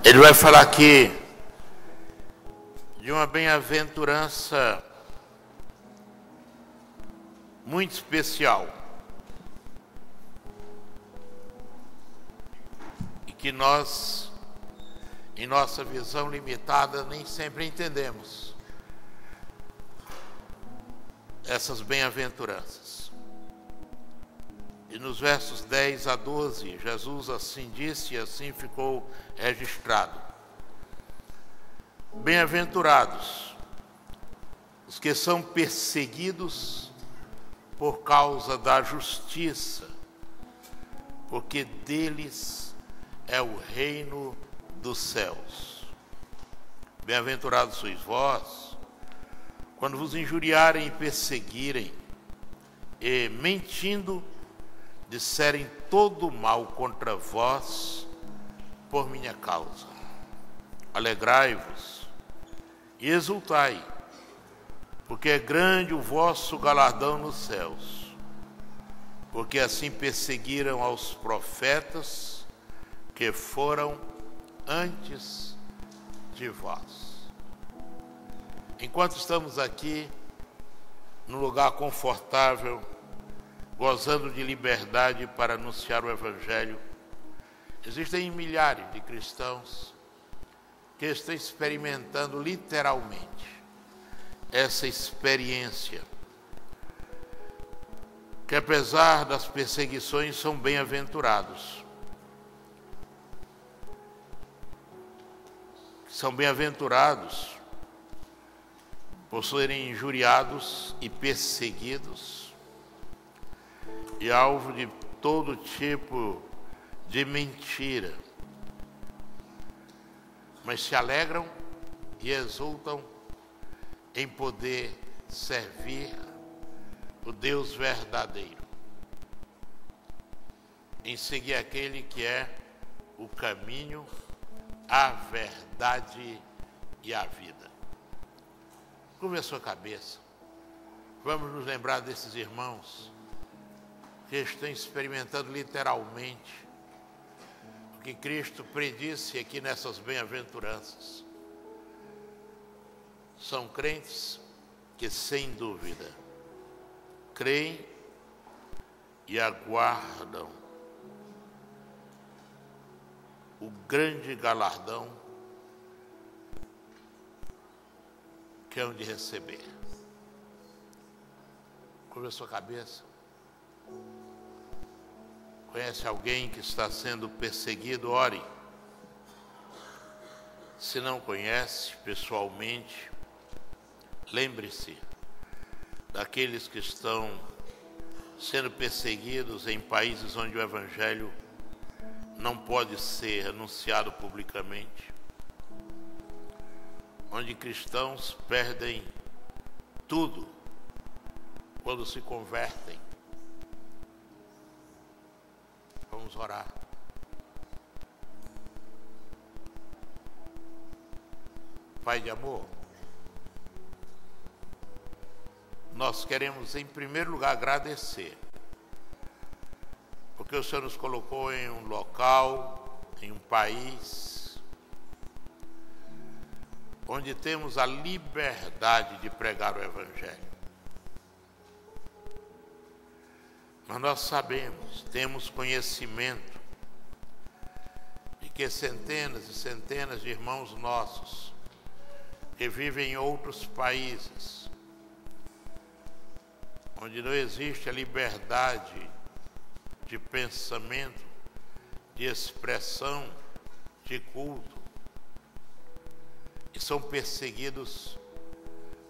Ele vai falar aqui de uma bem-aventurança muito especial e que nós, em nossa visão limitada, nem sempre entendemos essas bem-aventuranças. E nos versos 10 a 12, Jesus assim disse e assim ficou registrado: bem-aventurados os que são perseguidos por causa da justiça, porque deles é o reino dos céus. Bem-aventurados sois vós, quando vos injuriarem e perseguirem, e mentindo disserem todo o mal contra vós por minha causa. Alegrai-vos e exultai, porque é grande o vosso galardão nos céus, porque assim perseguiram aos profetas que foram antes de vós. Enquanto estamos aqui, num lugar confortável, gozando de liberdade para anunciar o Evangelho, existem milhares de cristãos que estão experimentando literalmente essa experiência, que apesar das perseguições são bem-aventurados. São bem-aventurados por serem injuriados e perseguidos e alvo de todo tipo de mentira, mas se alegram e exultam em poder servir o Deus verdadeiro, em seguir aquele que é o caminho, a verdade e a vida. Curve a sua cabeça. Vamos nos lembrar desses irmãos que estão experimentando literalmente o que Cristo predisse aqui nessas bem-aventuranças. São crentes que, sem dúvida, creem e aguardam o grande galardão que hão de receber. Curva a sua cabeça. Conhece alguém que está sendo perseguido? Ore. Se não conhece pessoalmente, lembre-se daqueles que estão sendo perseguidos em países onde o Evangelho não pode ser anunciado publicamente, onde cristãos perdem tudo quando se convertem. Vamos orar. Pai de amor, nós queremos em primeiro lugar agradecer, porque o Senhor nos colocou em um local, em um país, onde temos a liberdade de pregar o Evangelho. Mas nós sabemos, temos conhecimento de que centenas e centenas de irmãos nossos que vivem em outros países, onde não existe a liberdade de pensamento, de expressão, de culto, e são perseguidos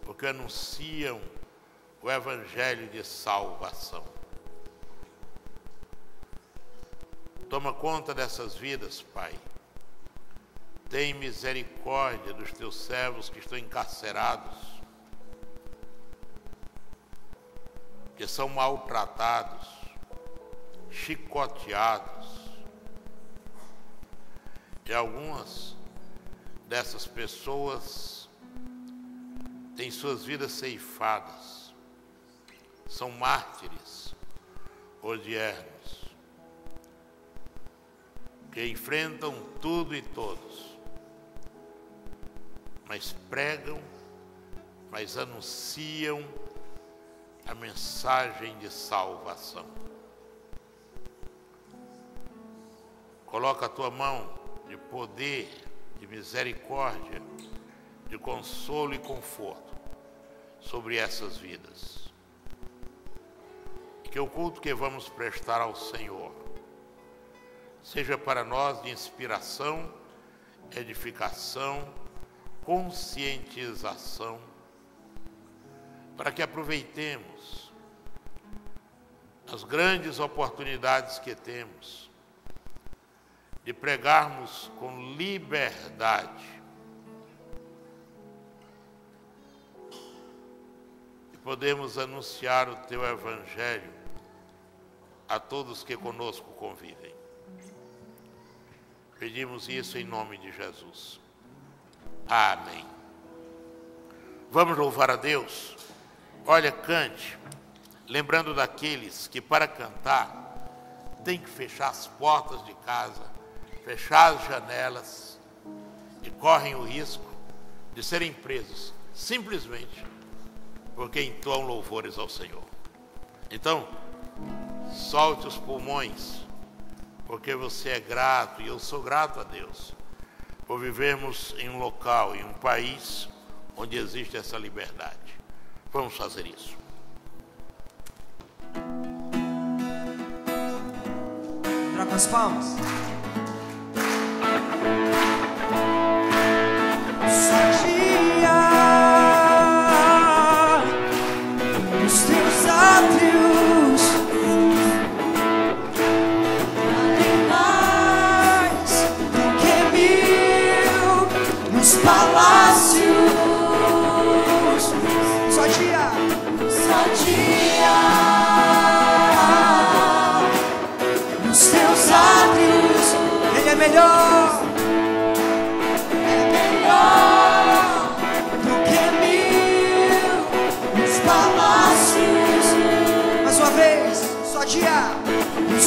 porque anunciam o Evangelho de salvação. Toma conta dessas vidas, Pai. Tem misericórdia dos teus servos que estão encarcerados, que são maltratados, chicoteados. E algumas dessas pessoas têm suas vidas ceifadas. São mártires odiernos, que enfrentam tudo e todos mas pregam, mas anunciam a mensagem de salvação. Coloca a tua mão de poder, de misericórdia, de consolo e conforto sobre essas vidas. E que o culto que vamos prestar ao Senhor seja para nós de inspiração, edificação, conscientização, para que aproveitemos as grandes oportunidades que temos de pregarmos com liberdade e podemos anunciar o teu evangelho a todos que conosco convivem. Pedimos isso em nome de Jesus. Amém. Vamos louvar a Deus? Olha, cante, lembrando daqueles que para cantar tem que fechar as portas de casa, fechar as janelas e correm o risco de serem presos, simplesmente porque entoam louvores ao Senhor. Então, solte os pulmões, porque você é grato, e eu sou grato a Deus, por vivermos em um local, em um país onde existe essa liberdade. Vamos fazer isso. Troca as palmas. Só dia os teus átrios, valem mais do que 1000 nos palácios. Só dia nos teus átrios, Ele é melhor. Do que 1000 nos palácios. Mais uma vez, só dia nos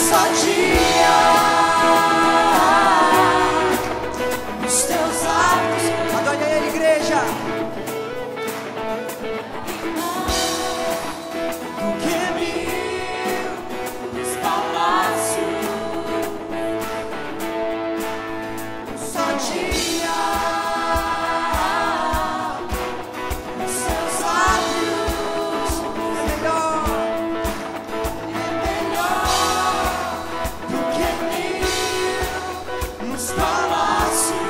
teus atos. Adore a Ele, igreja. Do que 1000 nos palácios. Só dia nos seus átrios. É melhor do que 1000 nos palácios.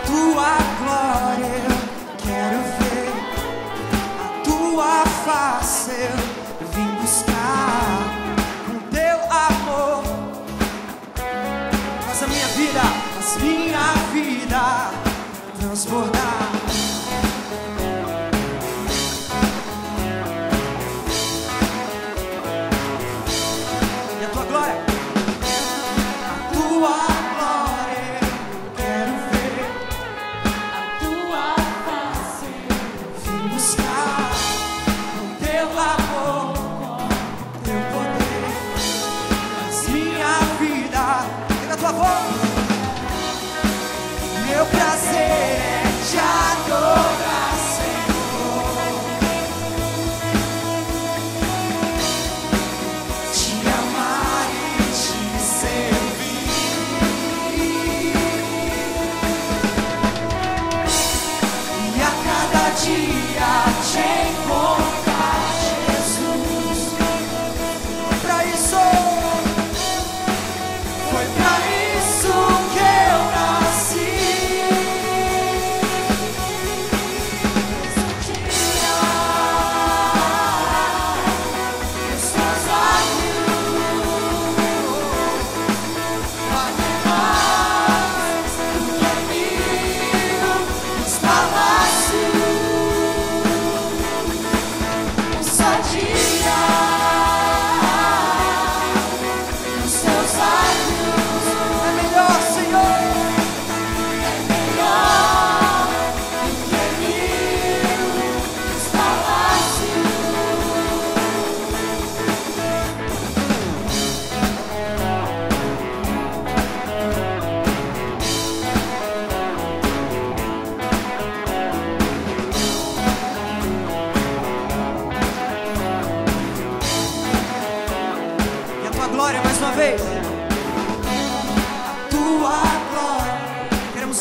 Tua glória, eu quero ver. A tua face eu vim buscar. Com teu amor faz a minha vida transbordar. E a tua glória, eu quero ver. A tua face vim buscar. Com teu amor, teu poder, faz minha vida. Pega a tua voz. Meu prazer é te adorar, Senhor, te amar e te servir, e a cada dia te encontrar, Jesus. Pra isso, foi pra isso que eu nasci.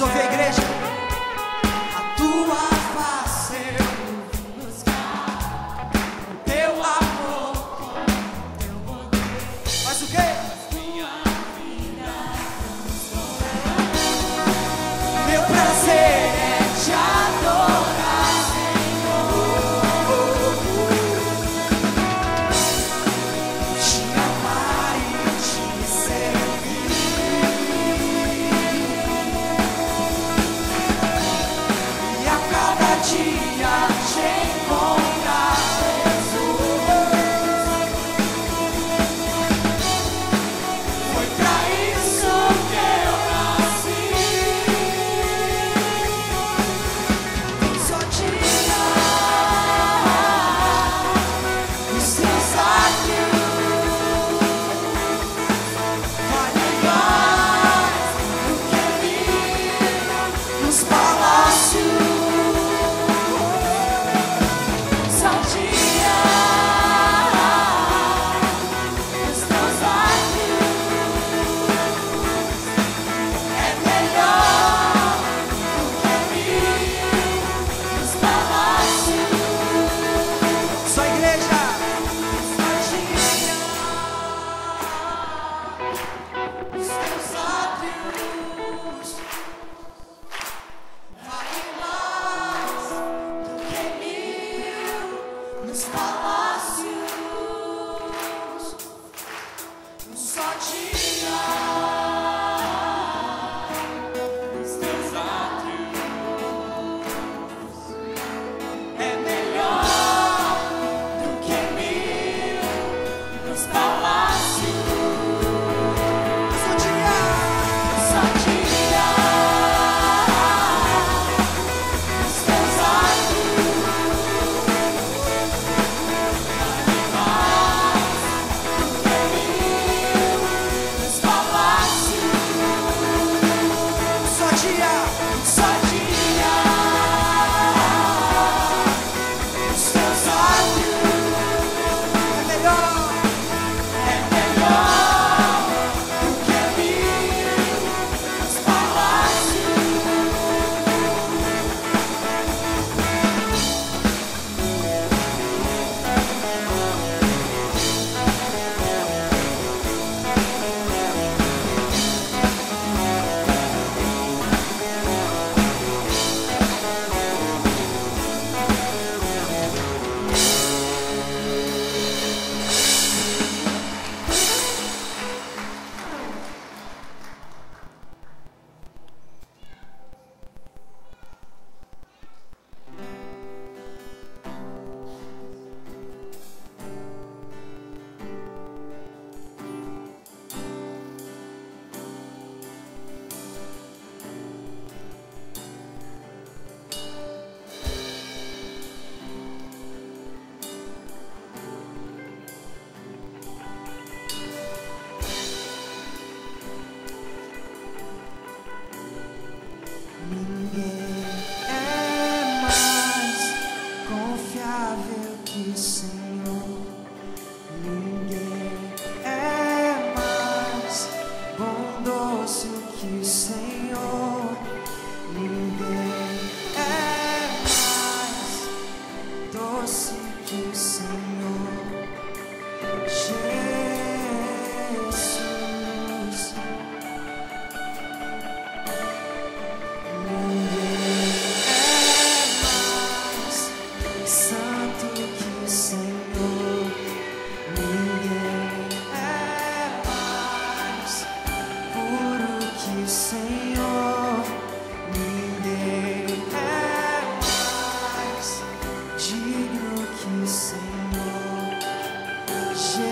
Vamos ouvir a igreja. A tua face eu vim buscar, o teu amor, teu poder. Mas o quê? Minha vida transformou. Meu prazer é te adorar, Senhor. Te amar e te servir. E a cada dia te encontrar, Jesus. Foi pra isso que eu nasci. Só te amar, os teus atos valem mais do que mil nos palácios. Só te amar, os teus atos é melhor do que mil nos palácios. Só igreja. Só te amar, os teus atos valem mais do que mil nos palácios. Só te amar, os teus atos é melhor do que mil nos palácios. Só te amar, só te amar, os teus atos valem mais do que mil nos palácios. Só te amar, só te amar, os teus atos é melhor do que mil nos palácios. Ninguém é mais confiável que o Senhor. Ninguém é mais bondoso que o Senhor. Ninguém é mais doce que o Senhor. Jesus. Ninguém é mais santo que o Senhor. Ninguém é mais puro que o Senhor. Ninguém é mais digno que o Senhor. Jesus.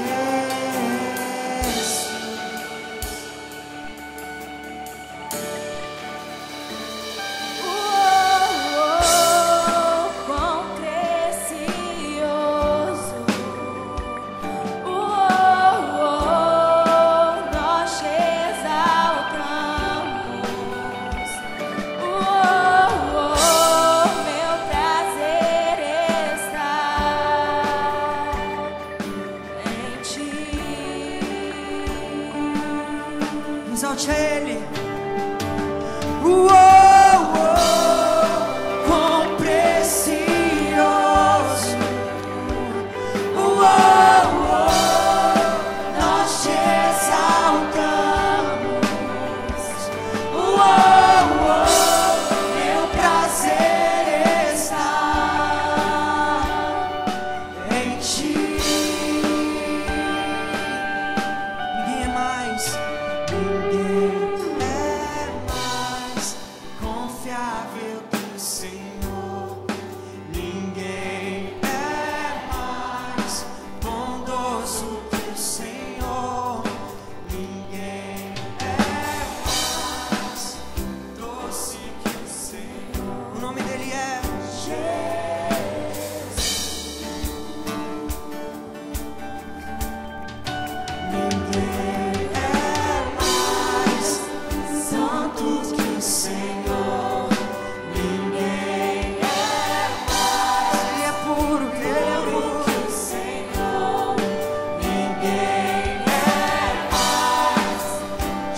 Quão precioso, nós te exaltamos. Meu prazer está em ti. Exalte a Ele. Uou! confiável do Senhor. Ninguém é mais bondoso que o Senhor. Ninguém é mais doce que o Senhor. O nome dele é Jesus. Ninguém é mais santo que o Senhor. Ninguém é mais. Ele é puro, ele é puro que o Senhor. Ninguém é mais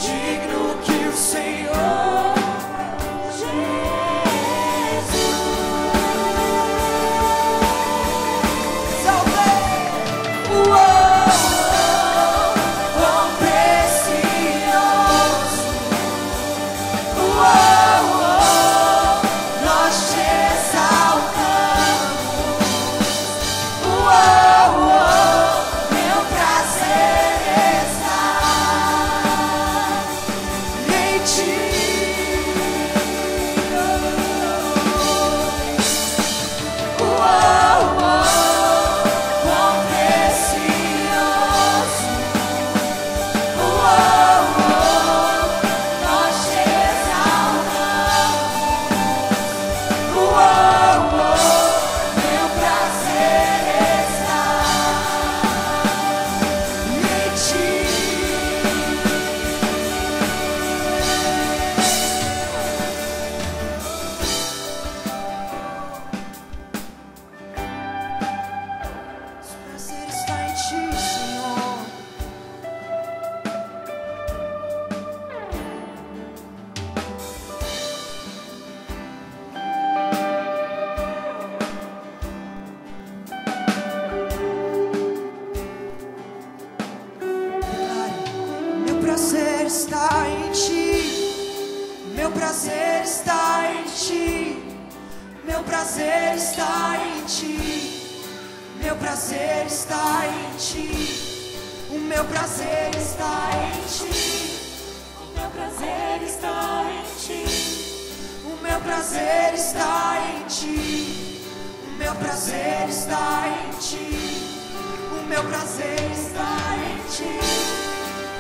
digno que o Senhor. Jesus. Salve! Quão precioso! Nós te exaltamos. Meu prazer está em ti. Quão precioso! Nós te exaltamos. Meu prazer está em ti. Seu prazer está em ti, Senhor. Meu prazer está em ti. Meu prazer está em ti. Meu prazer está em ti. Meu prazer está em ti. O meu prazer está em ti. O meu prazer está em ti. O meu prazer está em ti. O meu prazer está em ti. O meu prazer está em ti.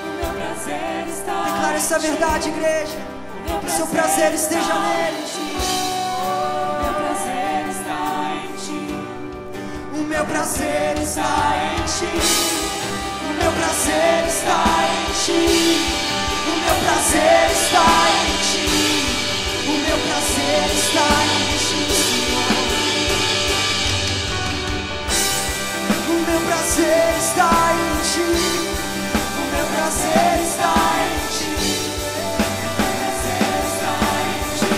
O meu prazer está em ti. Declara essa verdade, igreja. Que o seu prazer esteja nele. O meu prazer está em ti. O meu prazer está em ti. O meu prazer está em ti. O meu prazer está em ti. O meu prazer está em ti, Senhor. O meu prazer está em ti. O meu prazer está em ti. O meu prazer está em ti.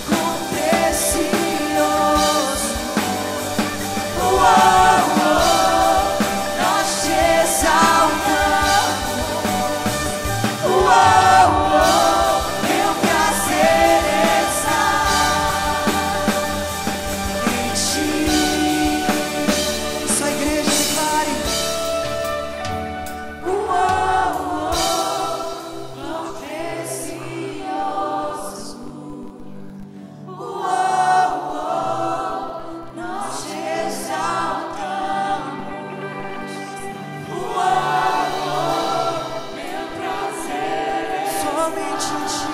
Quão precioso! Nós te exaltamos. Meu prazer está em ti. Isso a igreja declare. Quão precioso! Nós te exaltamos. Meu prazer Somente em ti.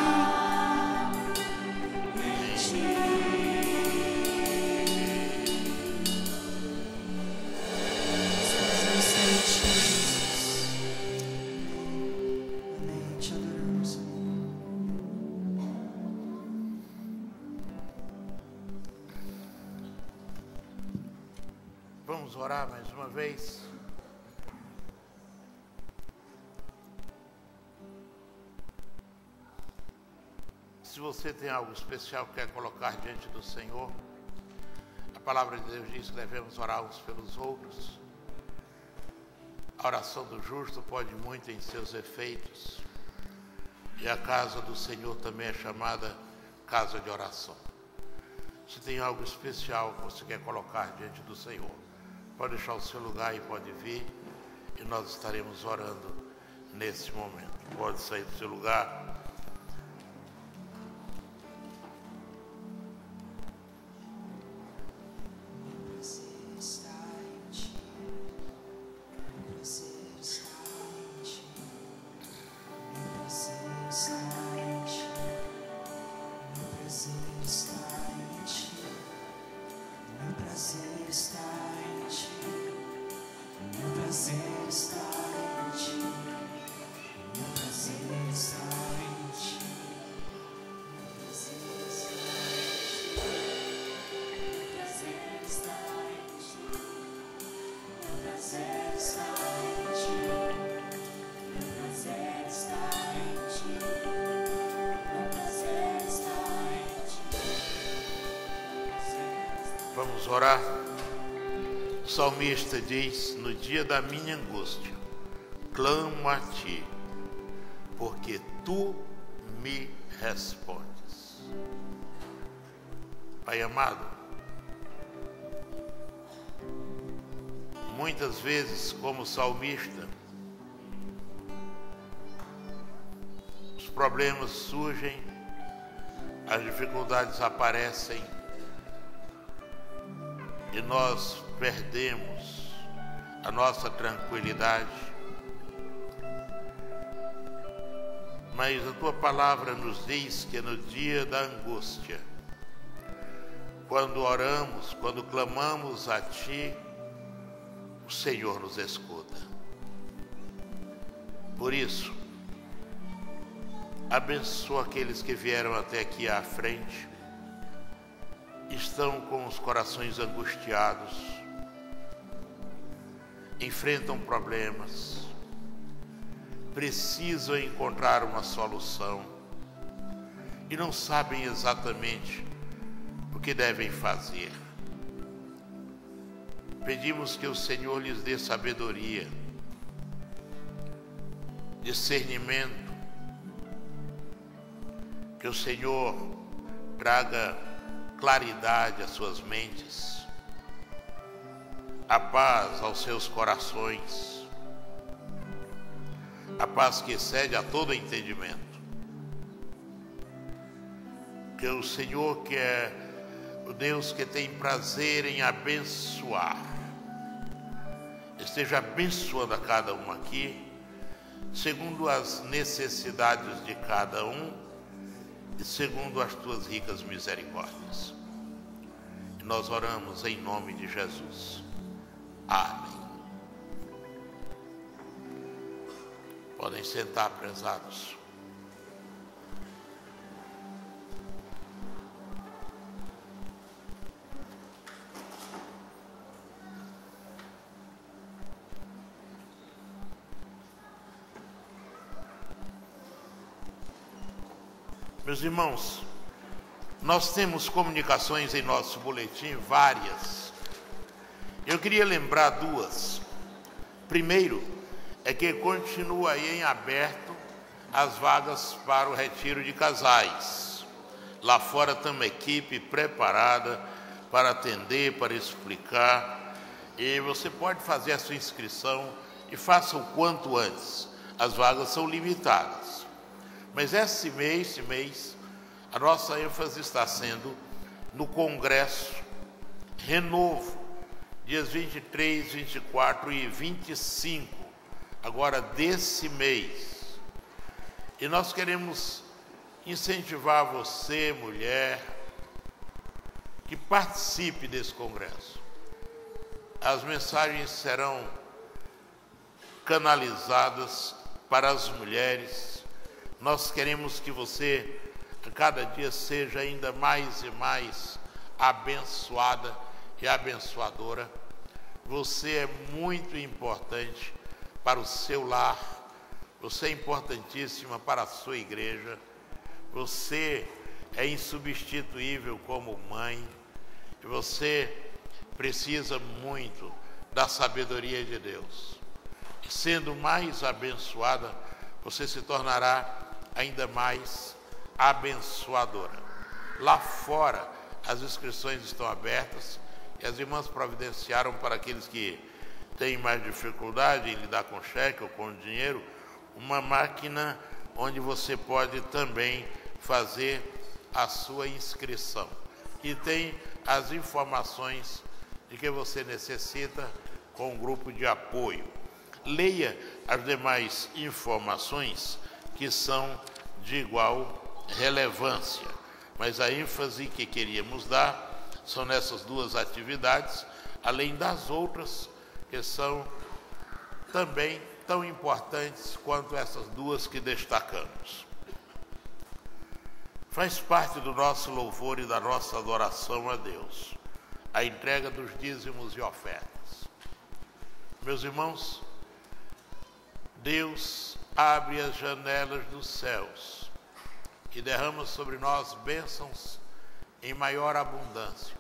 Amém. Te adoramos, Senhor. Vamos orar mais uma vez. Se você tem algo especial que quer colocar diante do Senhor, a palavra de Deus diz que devemos orar uns pelos outros. A oração do justo pode muito em seus efeitos. E a casa do Senhor também é chamada casa de oração. Se tem algo especial que você quer colocar diante do Senhor, pode deixar o seu lugar e pode vir, e nós estaremos orando nesse momento. Pode sair do seu lugar. Vamos orar. O salmista diz: no dia da minha angústia, clamo a ti, porque tu me respondes. Pai amado, muitas vezes, como salmista, os problemas surgem, as dificuldades aparecem, e nós perdemos a nossa tranquilidade. Mas a tua palavra nos diz que no dia da angústia, quando oramos, quando clamamos a ti, o Senhor nos escuta. Por isso, abençoa aqueles que vieram até aqui à frente, estão com os corações angustiados, enfrentam problemas, precisam encontrar uma solução e não sabem exatamente o que devem fazer. Pedimos que o Senhor lhes dê sabedoria, discernimento, que o Senhor traga claridade às suas mentes, a paz aos seus corações, a paz que excede a todo entendimento. Que o Senhor, que é o Deus que tem prazer em abençoar, esteja abençoando a cada um aqui, segundo as necessidades de cada um e segundo as tuas ricas misericórdias. E nós oramos em nome de Jesus. Amém. Podem sentar, prezados. Meus irmãos, nós temos comunicações em nosso boletim, várias. Eu queria lembrar duas. Primeiro, é que continua aí em aberto as vagas para o retiro de casais. Lá fora tem uma equipe preparada para atender, para explicar. E você pode fazer a sua inscrição e faça o quanto antes. As vagas são limitadas. Mas esse mês, a nossa ênfase está sendo no Congresso Renovo, dias 23, 24 e 25, agora desse mês. E nós queremos incentivar você, mulher, que participe desse congresso. As mensagens serão canalizadas para as mulheres. Nós queremos que você, a cada dia, seja ainda mais e mais abençoada e abençoadora. Você é muito importante para o seu lar, você é importantíssima para a sua igreja, você é insubstituível como mãe, e você precisa muito da sabedoria de Deus. E sendo mais abençoada, você se tornará ainda mais abençoadora. Lá fora, as inscrições estão abertas e as irmãs providenciaram para aqueles que têm mais dificuldade em lidar com cheque ou com dinheiro uma máquina onde você pode também fazer a sua inscrição. E tem as informações de que você necessita com um grupo de apoio. Leia as demais informações que são de igual relevância, mas a ênfase que queríamos dar são nessas duas atividades, além das outras que são também tão importantes quanto essas duas que destacamos. Faz parte do nosso louvor e da nossa adoração a Deus a entrega dos dízimos e ofertas. Meus irmãos, Deus abre as janelas dos céus e derrama sobre nós bênçãos em maior abundância,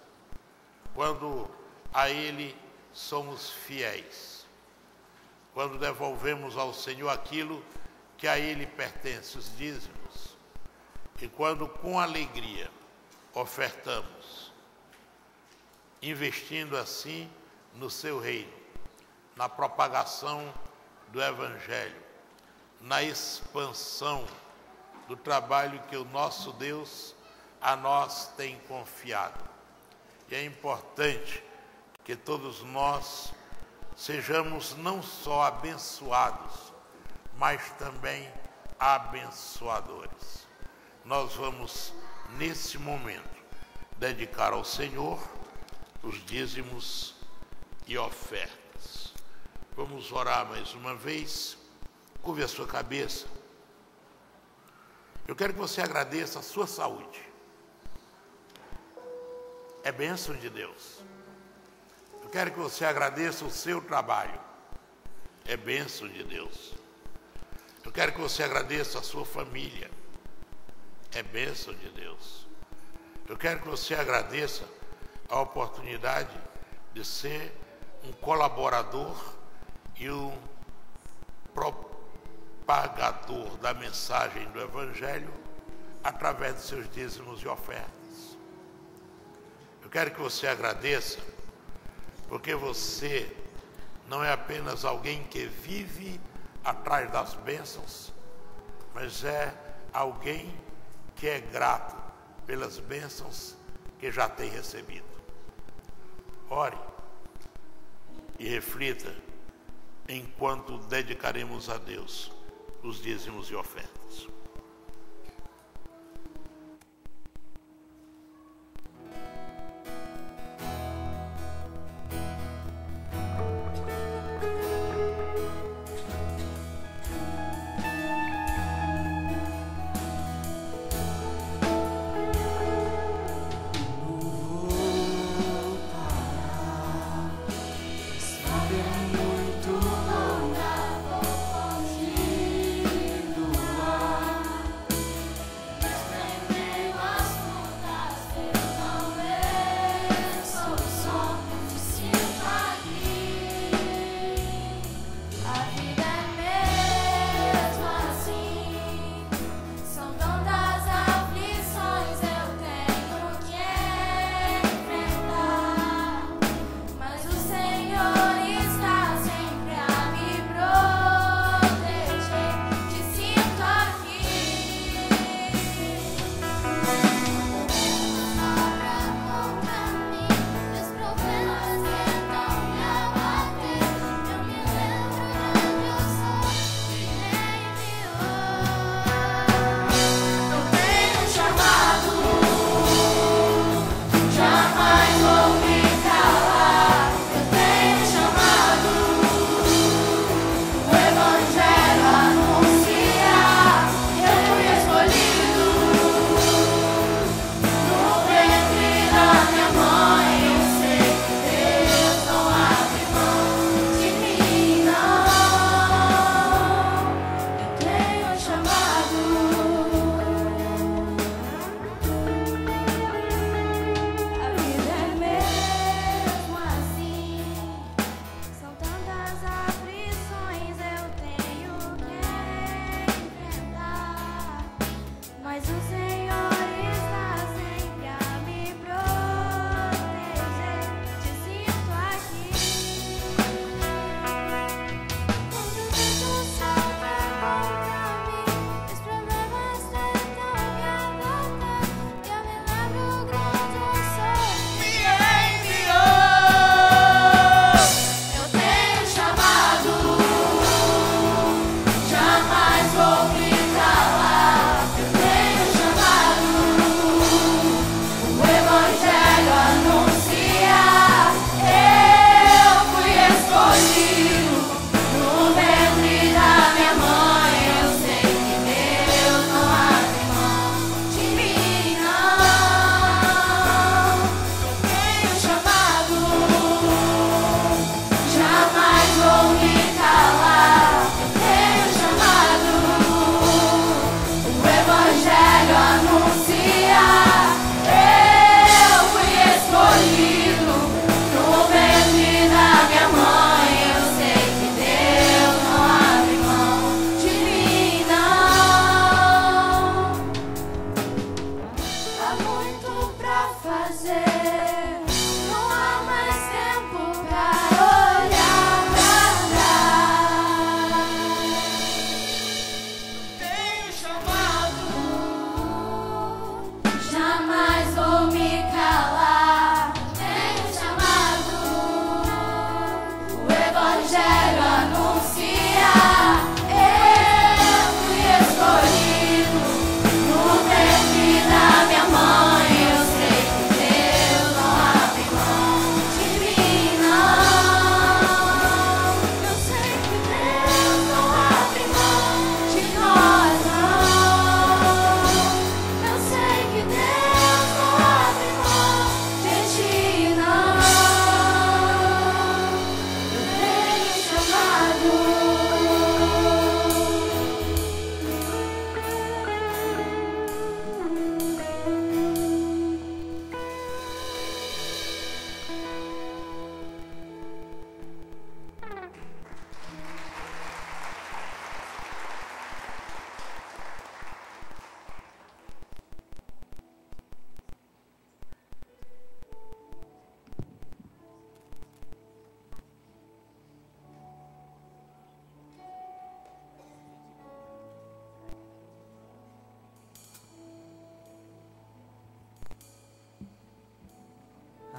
quando a Ele somos fiéis, quando devolvemos ao Senhor aquilo que a Ele pertence, os dízimos, e quando com alegria ofertamos, investindo assim no seu reino, na propagação do Evangelho, na expansão do trabalho que o nosso Deus a nós tem confiado. E é importante que todos nós sejamos não só abençoados, mas também abençoadores. Nós vamos, nesse momento, dedicar ao Senhor os dízimos e ofertas. Vamos orar mais uma vez. Curve a sua cabeça. Eu quero que você agradeça a sua saúde. É bênção de Deus. Eu quero que você agradeça o seu trabalho. É bênção de Deus. Eu quero que você agradeça a sua família. É bênção de Deus. Eu quero que você agradeça a oportunidade de ser um colaborador e um propagador da mensagem do Evangelho através de seus dízimos e ofertas. Eu quero que você agradeça porque você não é apenas alguém que vive atrás das bênçãos, mas é alguém que é grato pelas bênçãos que já tem recebido. Ore e reflita enquanto dedicaremos a Deus os dízimos e ofertas. Muito longa, fogindo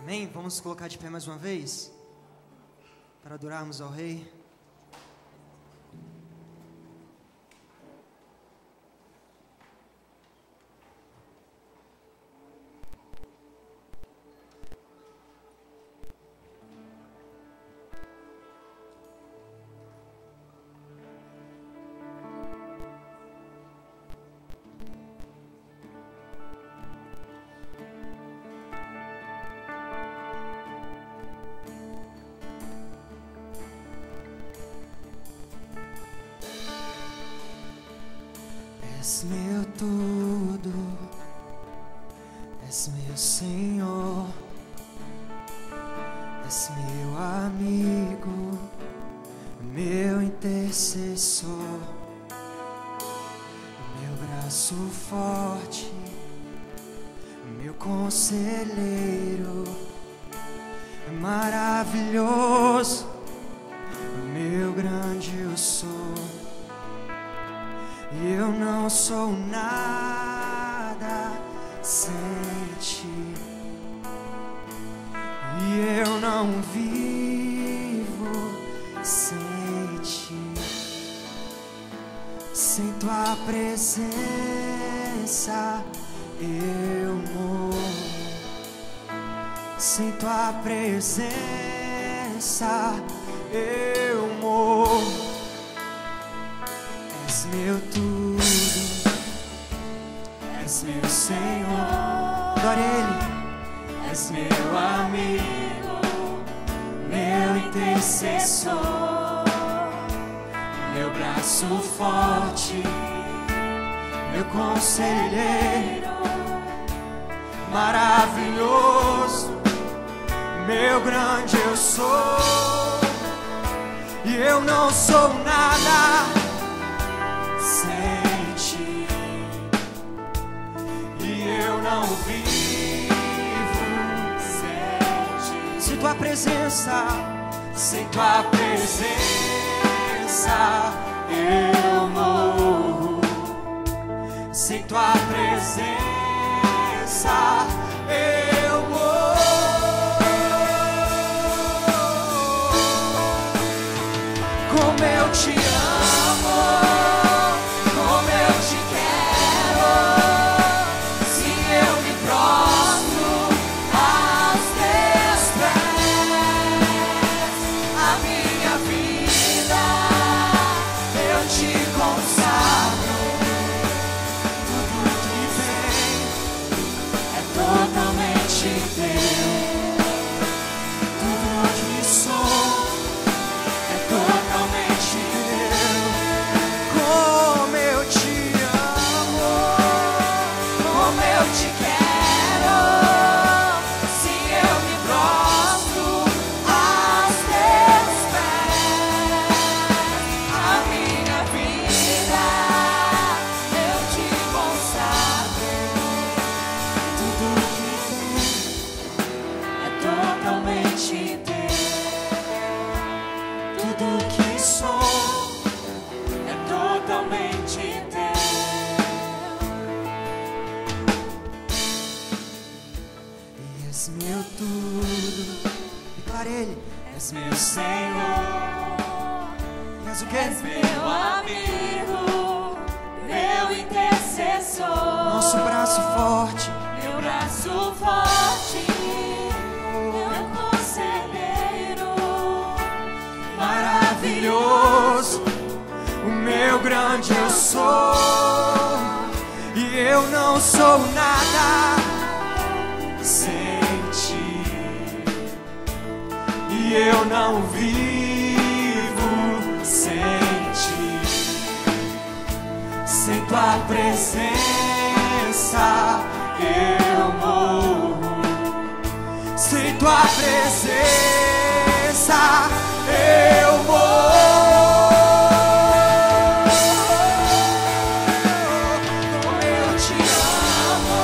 Amém? Vamos colocar de pé mais uma vez para adorarmos ao Rei. És meu tudo, és meu Senhor, és meu amigo, meu intercessor, meu braço forte, meu conselheiro, maravilhoso, meu grande eu sou. E eu não sou nada sem ti, e eu não vivo sem ti. Sem tua presença eu morro, sem tua presença eu morro. És meu tudo, és meu Senhor, adore Ele. És meu amigo, meu intercessor, meu braço forte, meu conselheiro, maravilhoso, meu grande eu sou. E eu não sou nada sem ti, e eu não vivo sem ti. Sem tua presença, sem tua presença eu morro. Sem tua presença eu morro. Como eu te amo, como eu te quero, se eu me prostro aos teus pés, a minha vida eu te consagro. Tudo que vem é totalmente teu, tudo que sou é totalmente teu. Como eu te amo, como eu te quero, se eu me prostro aos teus pés, a minha vida eu te consagro. Tudo que tem é totalmente teu, tudo que sou é totalmente teu. E és meu tudo, declare Ele. És meu Senhor, e és o que? És meu amigo, meu intercessor, Nosso braço forte, meu braço forte, meu conselheiro, maravilhoso, o meu grande eu sou. E eu não sou nada sem ti, e eu não vivo sem ti. Sem tua presença eu morro, sem tua presença eu morro. Como eu te amo,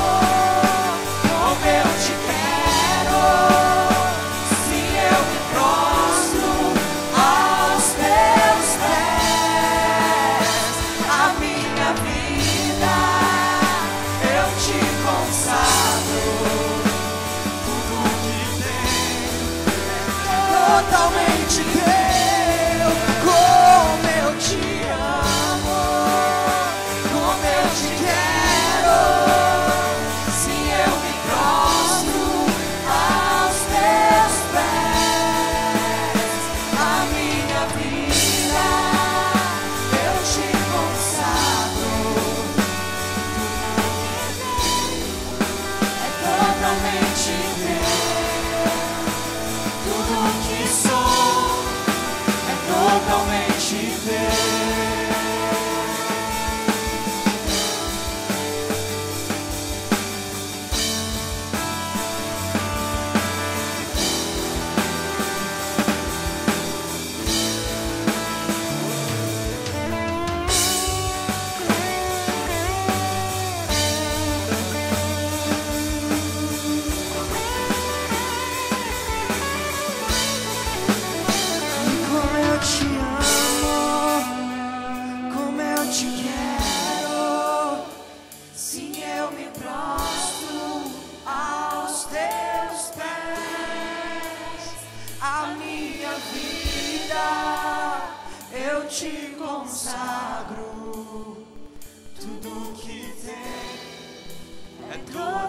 como eu te quero, se eu me prostro aos teus pés, a minha vida eu te consagro. Tudo que tem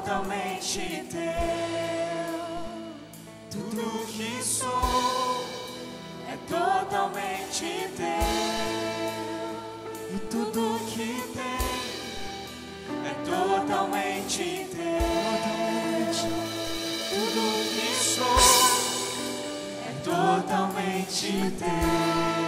totalmente teu. Tudo que sou é totalmente teu. E tudo que tem é totalmente teu. Tudo que sou é totalmente teu.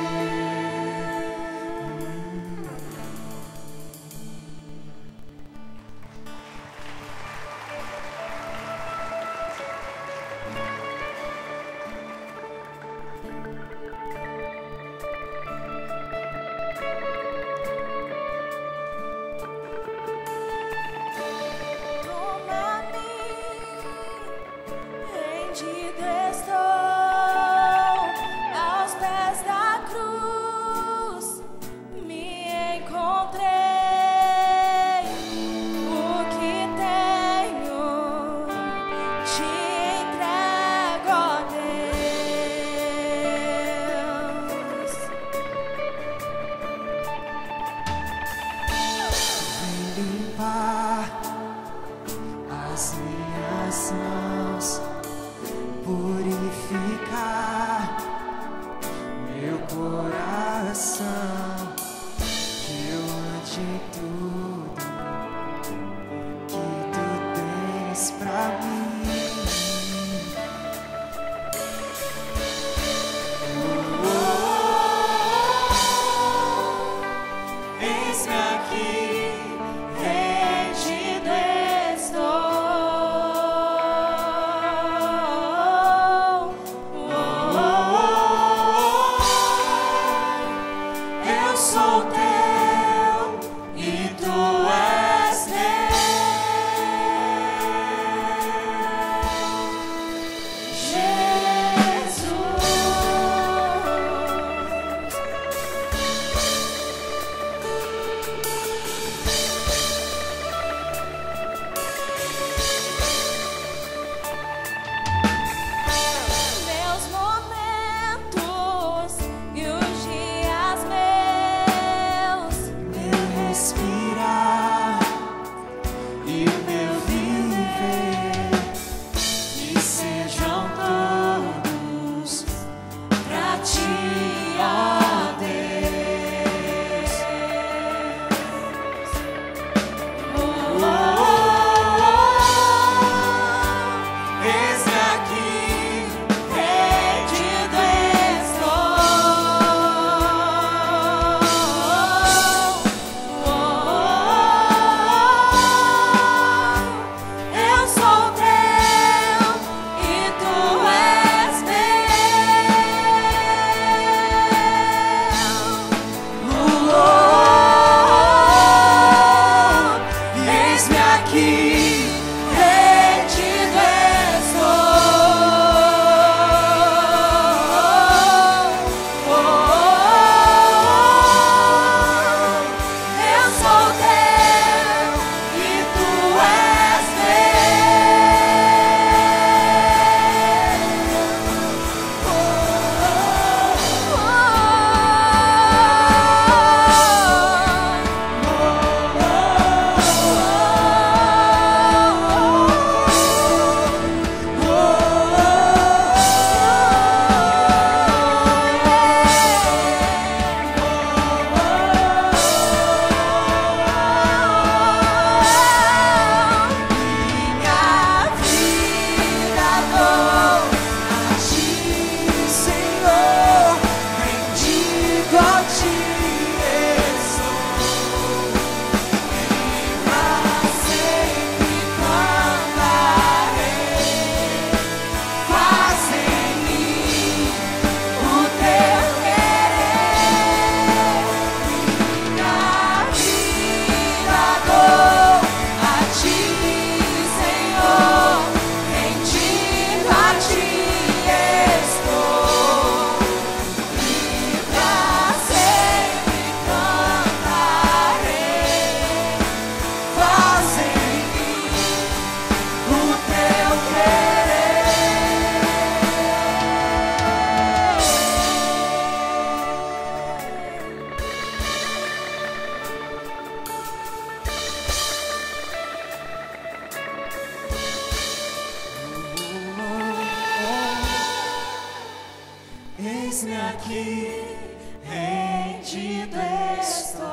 Eis-me aqui, rendido estou.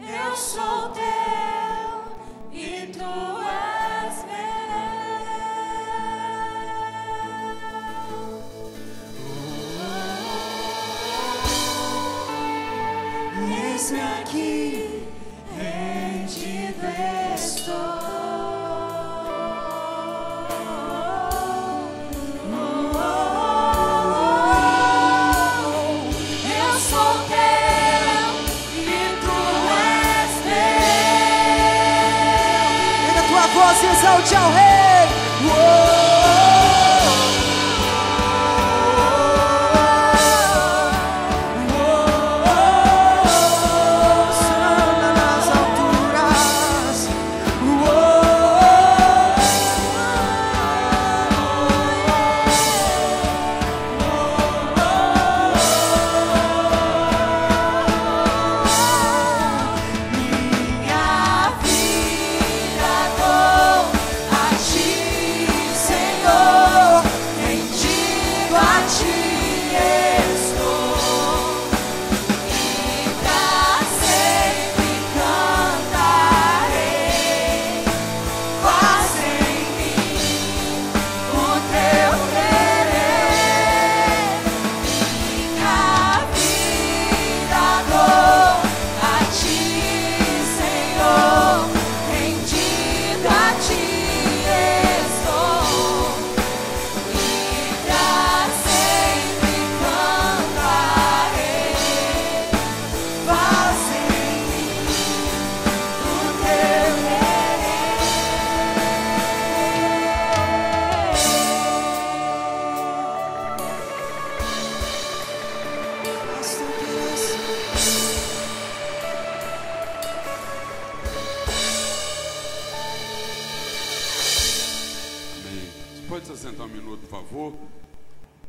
Eu sou teu e tu és meu. Eis-me aqui, rendido estou. Eu sou teu e tu és meu. Erga a tua voz e exalte ao Rei. Sana nas alturas. Minha vida dou a ti, Senhor, rendido a ti estou, e pra sempre cantarei. Faz em mim o teu querer. Minha vida dou a ti, Senhor, rendido a ti estou, e pra sempre cantarei. Faz em mim o teu Amém. Você pode se assentar um minuto, por favor?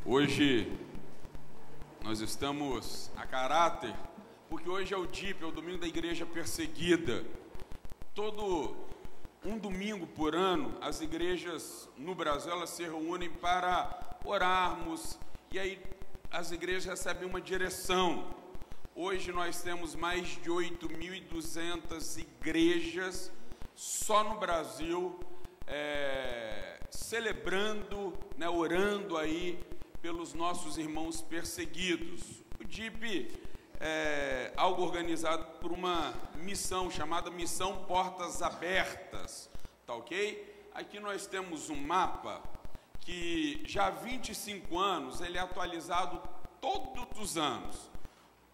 Hoje nós estamos a caráter, porque hoje é o DIP, é o Domingo da Igreja Perseguida. Todo um domingo por ano, as igrejas no Brasil, elas se reúnem para orarmos, e aí as igrejas recebem uma direção. Hoje nós temos mais de 8.200 igrejas só no Brasil, celebrando, né, orando aí pelos nossos irmãos perseguidos. O DIP é algo organizado por uma missão chamada Missão Portas Abertas, tá ok? Aqui nós temos um mapa que já há 25 anos, ele é atualizado todos os anos.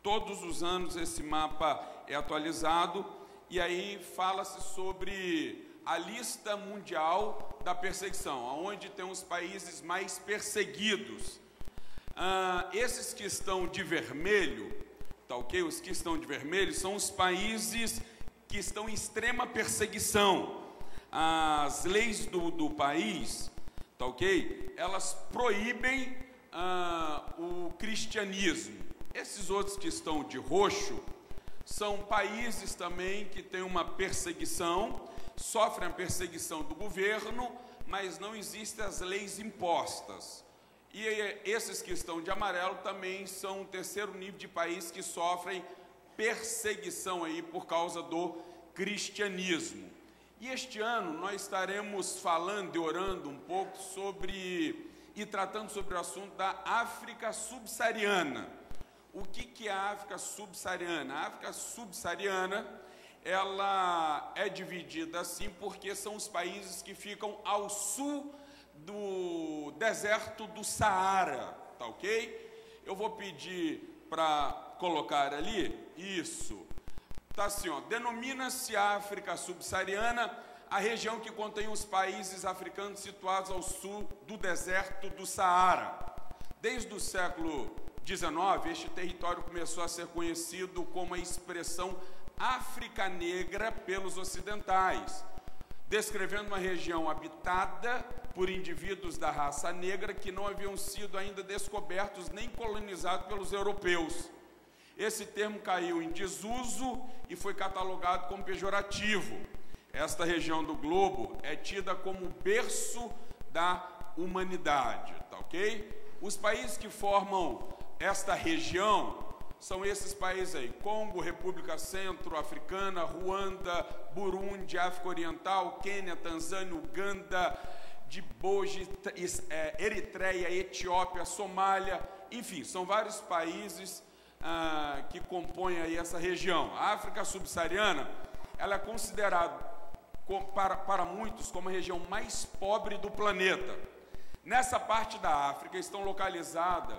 Todos os anos esse mapa é atualizado, e aí fala-se sobre a lista mundial da perseguição, onde tem os países mais perseguidos. Esses que estão de vermelho, tá ok? Os que estão de vermelho são os países que estão em extrema perseguição. As leis do país, tá ok? Elas proíbem o cristianismo. Esses outros que estão de roxo são países também que têm uma perseguição, sofrem a perseguição do governo, mas não existem as leis impostas. E esses que estão de amarelo também são o terceiro nível de país que sofrem perseguição aí por causa do cristianismo. E este ano nós estaremos falando e orando um pouco sobre e tratando sobre o assunto da África subsaariana. O que é a África subsaariana? A África subsaariana, ela é dividida assim porque são os países que ficam ao sul do deserto do Saara, tá ok? Eu vou pedir para colocar ali, isso, tá assim, ó, denomina-se África subsaariana a região que contém os países africanos situados ao sul do deserto do Saara. Desde o século XIX, este território começou a ser conhecido como a expressão África Negra pelos ocidentais, descrevendo uma região habitada por indivíduos da raça negra que não haviam sido ainda descobertos nem colonizados pelos europeus. Esse termo caiu em desuso e foi catalogado como pejorativo. Esta região do globo é tida como berço da humanidade, tá ok? Os países que formam esta região são esses países aí: Congo, República Centro-Africana, Ruanda, Burundi, África Oriental, Quênia, Tanzânia, Uganda, Djibouti, Eritreia, Etiópia, Somália, enfim, são vários países que compõem aí essa região. A África subsaariana, ela é considerada para muitos como a região mais pobre do planeta. Nessa parte da África estão localizados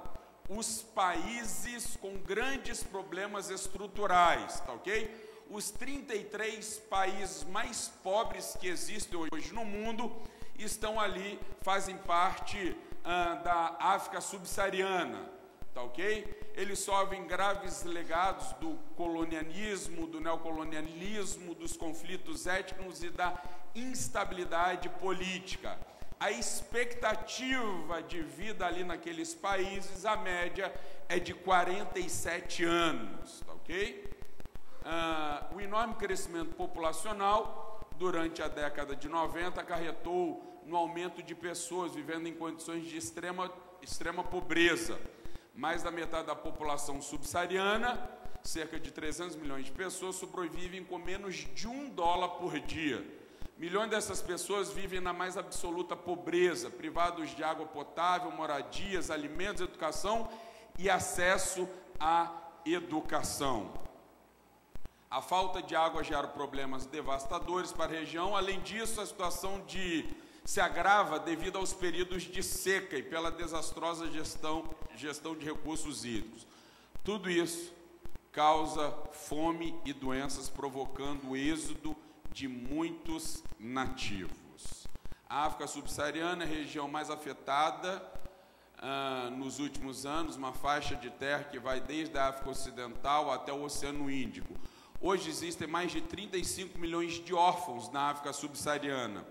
os países com grandes problemas estruturais, tá ok? Os 33 países mais pobres que existem hoje no mundo estão ali, fazem parte da África subsaariana, tá ok? Eles sofrem graves legados do colonialismo, do neocolonialismo, dos conflitos étnicos e da instabilidade política. A expectativa de vida ali naqueles países, a média é de 47 anos, tá ok? O enorme crescimento populacional durante a década de 90 acarretou no aumento de pessoas vivendo em condições de extrema pobreza. Mais da metade da população subsaariana, cerca de 300 milhões de pessoas, sobrevivem com menos de $1 por dia. Milhões dessas pessoas vivem na mais absoluta pobreza, privados de água potável, moradias, alimentos, educação e acesso à educação. A falta de água gera problemas devastadores para a região. Além disso, a situação se agrava devido aos períodos de seca e pela desastrosa gestão de recursos hídricos. Tudo isso causa fome e doenças, provocando o êxodo de muitos nativos. A África subsaariana é a região mais afetada nos últimos anos, uma faixa de terra que vai desde a África Ocidental até o Oceano Índico. Hoje existem mais de 35 milhões de órfãos na África subsaariana.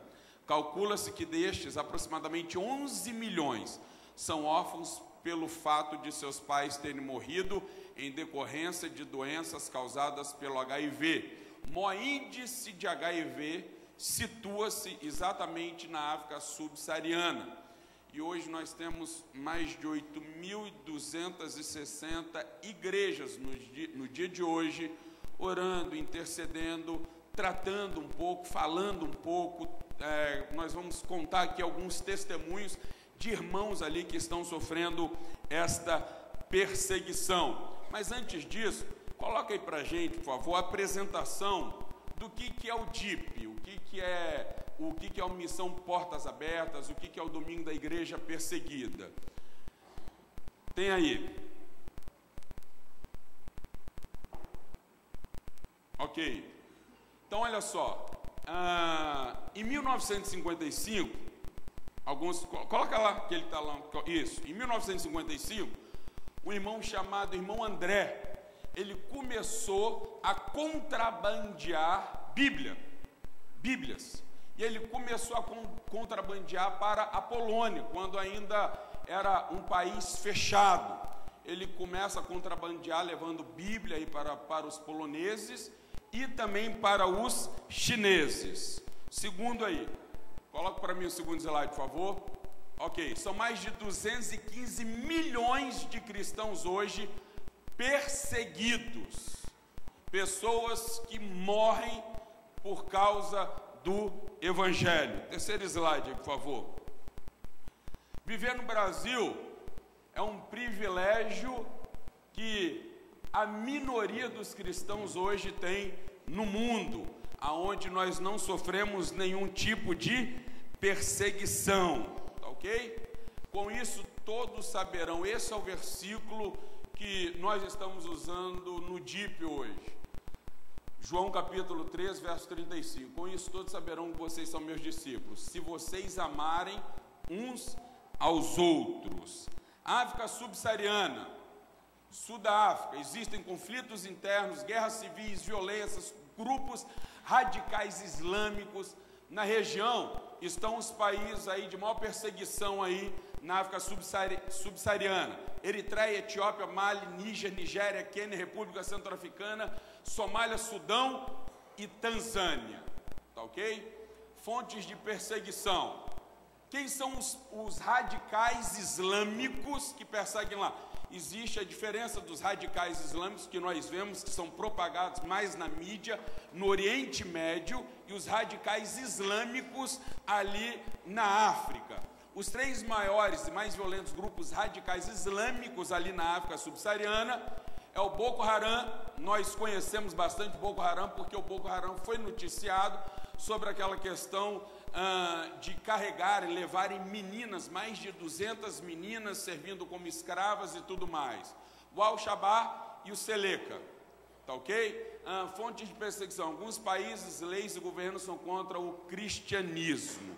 Calcula-se que destes, aproximadamente 11 milhões são órfãos pelo fato de seus pais terem morrido em decorrência de doenças causadas pelo HIV. O maior índice de HIV situa-se exatamente na África subsaariana. E hoje nós temos mais de 8.260 igrejas no dia de hoje, orando, intercedendo, tratando um pouco, falando um pouco. Nós vamos contar aqui alguns testemunhos de irmãos ali que estão sofrendo esta perseguição. Mas antes disso, coloca aí para a gente, por favor, a apresentação do que é o DIP, o que é a Missão Portas Abertas, o que é o Domingo da Igreja Perseguida. Tem aí. Ok. Então, olha só. Em 1955, coloca lá que ele está lá. Isso. Em 1955, um irmão chamado irmão André, ele começou a contrabandear Bíblias. E ele começou a contrabandear para a Polônia, quando ainda era um país fechado. Ele começa a contrabandear, levando Bíblia aí para os poloneses e também para os chineses. Segundo aí, coloca para mim o segundo slide, por favor. Ok, são mais de 215 milhões de cristãos hoje perseguidos, pessoas que morrem por causa do Evangelho. Terceiro slide, por favor. Viver no Brasil é um privilégio que a minoria dos cristãos hoje tem no mundo, aonde nós não sofremos nenhum tipo de perseguição, tá ok? Com isso todos saberão, esse é o versículo que nós estamos usando no DIP hoje. João capítulo 3, verso 35. Com isso todos saberão que vocês são meus discípulos, se vocês amarem uns aos outros. África subsaariana, sul da África, existem conflitos internos, guerras civis, violências, grupos radicais islâmicos. Na região estão os países aí de maior perseguição aí na África subsaariana: Eritreia, Etiópia, Mali, Níger, Nigéria, Quênia, República Centro-Africana, Somália, Sudão e Tanzânia. tá ok? Fontes de perseguição. Quem são os radicais islâmicos que perseguem lá? Existe a diferença dos radicais islâmicos que nós vemos que são propagados mais na mídia, no Oriente Médio, e os radicais islâmicos ali na África. Os três maiores e mais violentos grupos radicais islâmicos ali na África subsaariana é o Boko Haram. Nós conhecemos bastante o Boko Haram porque o Boko Haram foi noticiado sobre aquela questão de carregar e levarem meninas, mais de 200 meninas servindo como escravas e tudo mais. O Al-Shabaab e o Seleka, tá ok? Fontes de perseguição. Alguns países, leis e governos são contra o cristianismo.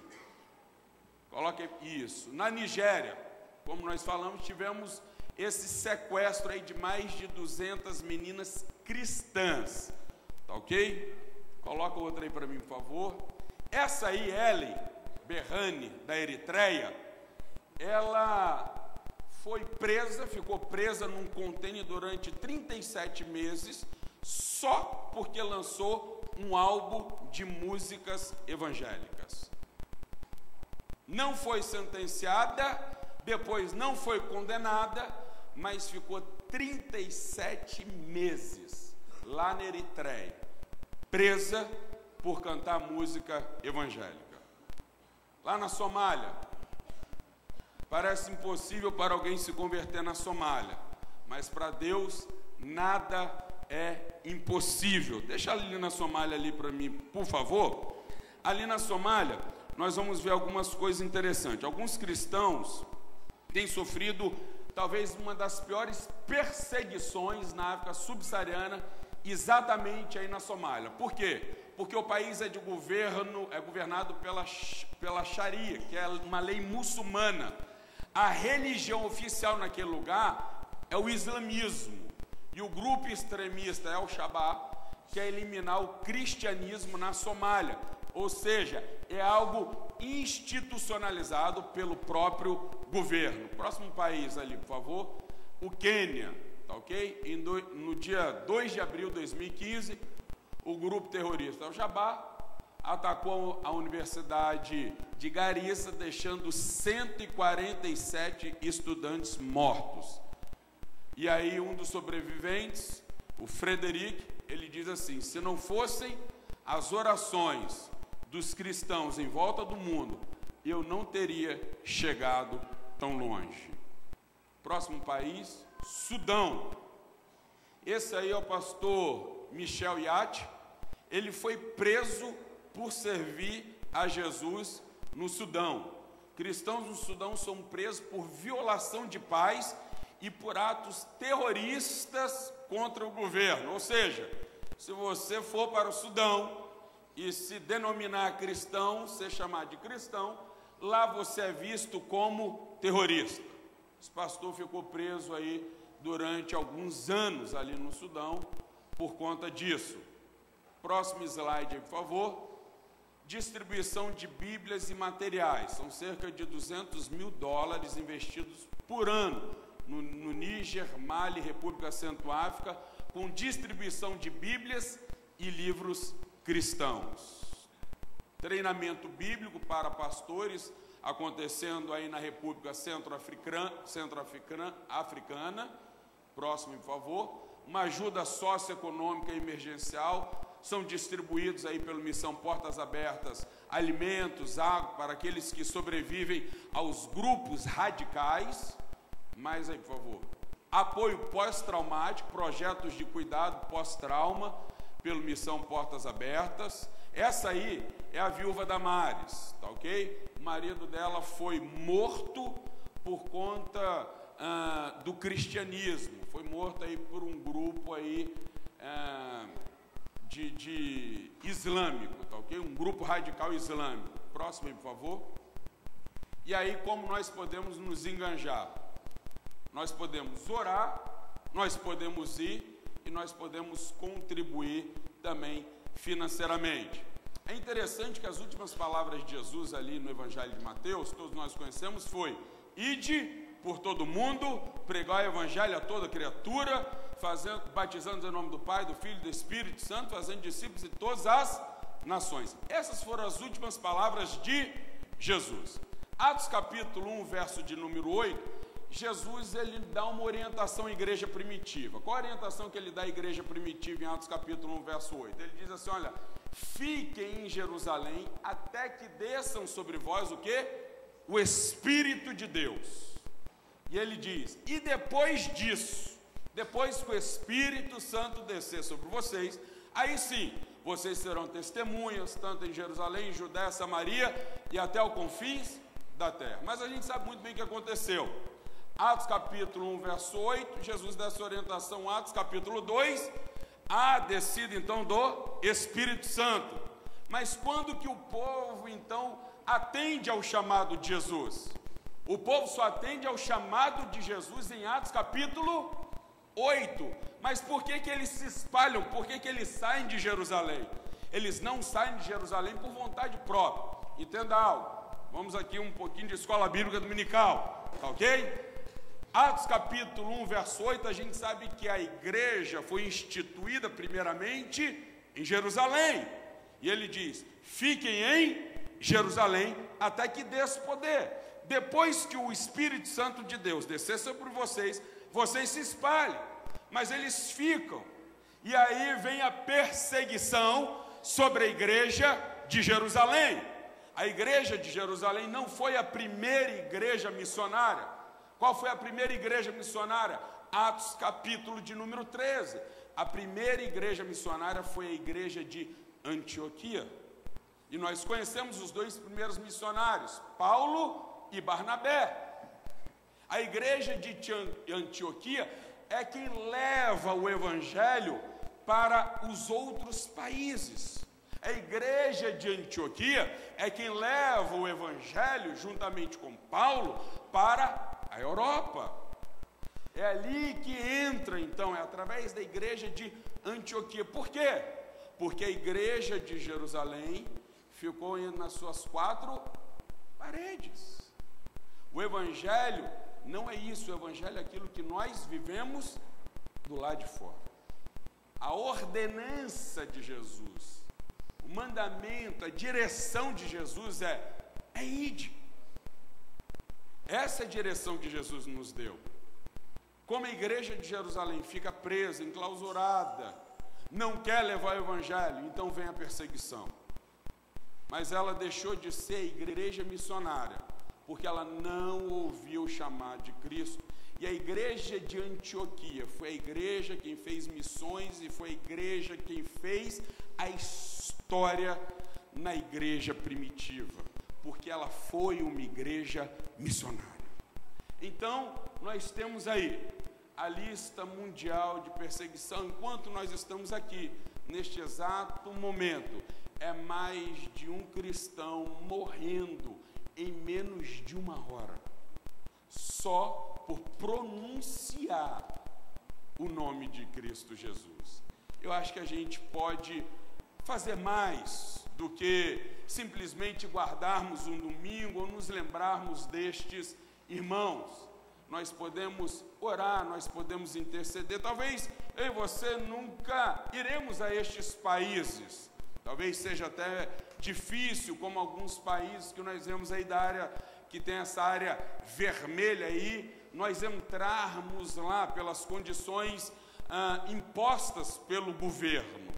Coloque isso. Na Nigéria, como nós falamos, tivemos esse sequestro aí de mais de 200 meninas cristãs, tá ok? Coloca outra aí para mim, por favor. Essa aí, Ellen Berhane, da Eritreia, ela foi presa, ficou presa num contêiner durante 37 meses, só porque lançou um álbum de músicas evangélicas. Não foi sentenciada, depois não foi condenada, mas ficou 37 meses lá na Eritreia, presa por cantar música evangélica. Lá na Somália, parece impossível para alguém se converter na Somália, mas para Deus nada é impossível. Deixa ali na Somália ali para mim, por favor. Ali na Somália, nós vamos ver algumas coisas interessantes. Alguns cristãos têm sofrido talvez uma das piores perseguições na África subsaariana, exatamente aí na Somália. Por quê? Porque o país é governado pela Sharia, que é uma lei muçulmana. A religião oficial naquele lugar é o islamismo. E o grupo extremista é o Al-Shabaab, quer eliminar o cristianismo na Somália. Ou seja, é algo institucionalizado pelo próprio governo. Próximo país ali, por favor. O Quênia, tá ok? No dia 2 de abril de 2015, o grupo terrorista Al-Shabaab atacou a Universidade de Garissa, deixando 147 estudantes mortos. E aí um dos sobreviventes, o Frederic, ele diz assim: se não fossem as orações dos cristãos em volta do mundo, eu não teria chegado tão longe. Próximo país, Sudão. Esse aí é o pastor Michel Yat. Ele foi preso por servir a Jesus no Sudão. Cristãos no Sudão são presos por violação de paz e por atos terroristas contra o governo. Ou seja, se você for para o Sudão e se denominar cristão, ser chamado de cristão, lá você é visto como terrorista. Esse pastor ficou preso aí durante alguns anos ali no Sudão por conta disso. Próximo slide aí, por favor. Distribuição de Bíblias e materiais. São cerca de $200 mil investidos por ano no Níger, Mali, República Centro-África, com distribuição de Bíblias e livros cristãos. Treinamento bíblico para pastores acontecendo aí na República Centro-Africana. Próximo, por favor. Uma ajuda socioeconômica emergencial. São distribuídos aí pela Missão Portas Abertas alimentos, água para aqueles que sobrevivem aos grupos radicais. Mais aí, por favor. Apoio pós-traumático, projetos de cuidado pós-trauma pelo Missão Portas Abertas. Essa aí é a viúva Damares, tá ok? O marido dela foi morto por conta do cristianismo. Foi morto aí por um grupo aí de islâmico, tá ok? Um grupo radical islâmico. Próximo aí, por favor. E aí, como nós podemos nos enganjar? Nós podemos orar, nós podemos ir e nós podemos contribuir também financeiramente. É interessante que as últimas palavras de Jesus ali no Evangelho de Mateus, todos nós conhecemos, foi: ide por todo mundo, pregar o Evangelho a toda criatura, batizando em nome do Pai, do Filho e do Espírito Santo, fazendo discípulos de todas as nações. Essas foram as últimas palavras de Jesus. Atos capítulo 1, verso de número 8, Jesus ele dá uma orientação à igreja primitiva. Qual a orientação que ele dá à igreja primitiva em Atos capítulo 1, verso 8? Ele diz assim, olha, fiquem em Jerusalém até que desçam sobre vós o quê? O Espírito de Deus. E ele diz, e depois disso, depois que o Espírito Santo descer sobre vocês, aí sim, vocês serão testemunhas, tanto em Jerusalém, Judéia, Samaria e até os confins da terra. Mas a gente sabe muito bem o que aconteceu. Atos capítulo 1, verso 8, Jesus dá essa orientação. Atos capítulo 2, a descida então do Espírito Santo. Mas quando que o povo então atende ao chamado de Jesus? O povo só atende ao chamado de Jesus em Atos capítulo 8. Mas por que que eles se espalham? Por que que eles saem de Jerusalém? Eles não saem de Jerusalém por vontade própria. Entenda algo. Vamos aqui um pouquinho de escola bíblica dominical, tá ok? Atos capítulo 1, verso 8, a gente sabe que a igreja foi instituída primeiramente em Jerusalém. E ele diz, fiquem em Jerusalém até que desça o poder. Depois que o Espírito Santo de Deus descer sobre vocês, vocês se espalham. Mas eles ficam. E aí vem a perseguição sobre a igreja de Jerusalém. A igreja de Jerusalém não foi a primeira igreja missionária. Qual foi a primeira igreja missionária? Atos capítulo de número 13. A primeira igreja missionária foi a igreja de Antioquia. E nós conhecemos os dois primeiros missionários, Paulo e Barnabé. A igreja de Antioquia é quem leva o evangelho para os outros países. A igreja de Antioquia é quem leva o evangelho, juntamente com Paulo, para a Europa. É ali que entra, então, é através da igreja de Antioquia. Por quê? Porque a igreja de Jerusalém ficou nas suas 4 paredes. O evangelho não é isso, o evangelho é aquilo que nós vivemos do lado de fora. A ordenança de Jesus, o mandamento, a direção de Jesus é ide. Essa é a direção que Jesus nos deu. Como a igreja de Jerusalém fica presa, enclausurada, não quer levar o evangelho, então vem a perseguição. Mas ela deixou de ser igreja missionária, porque ela não ouviu o chamado de Cristo. E a igreja de Antioquia foi a igreja quem fez missões e foi a igreja quem fez a história na igreja primitiva, porque ela foi uma igreja missionária. Então, nós temos aí a lista mundial de perseguição. Enquanto nós estamos aqui, neste exato momento, é mais de um cristão morrendo em menos de 1 hora, só por pronunciar o nome de Cristo Jesus. Eu acho que a gente pode fazer mais do que simplesmente guardarmos um domingo ou nos lembrarmos destes irmãos. Nós podemos orar, nós podemos interceder. Talvez eu e você nunca iremos a estes países. Talvez seja até difícil, como alguns países que nós vemos aí da área, que tem essa área vermelha aí, nós entrarmos lá pelas condições impostas pelo governo.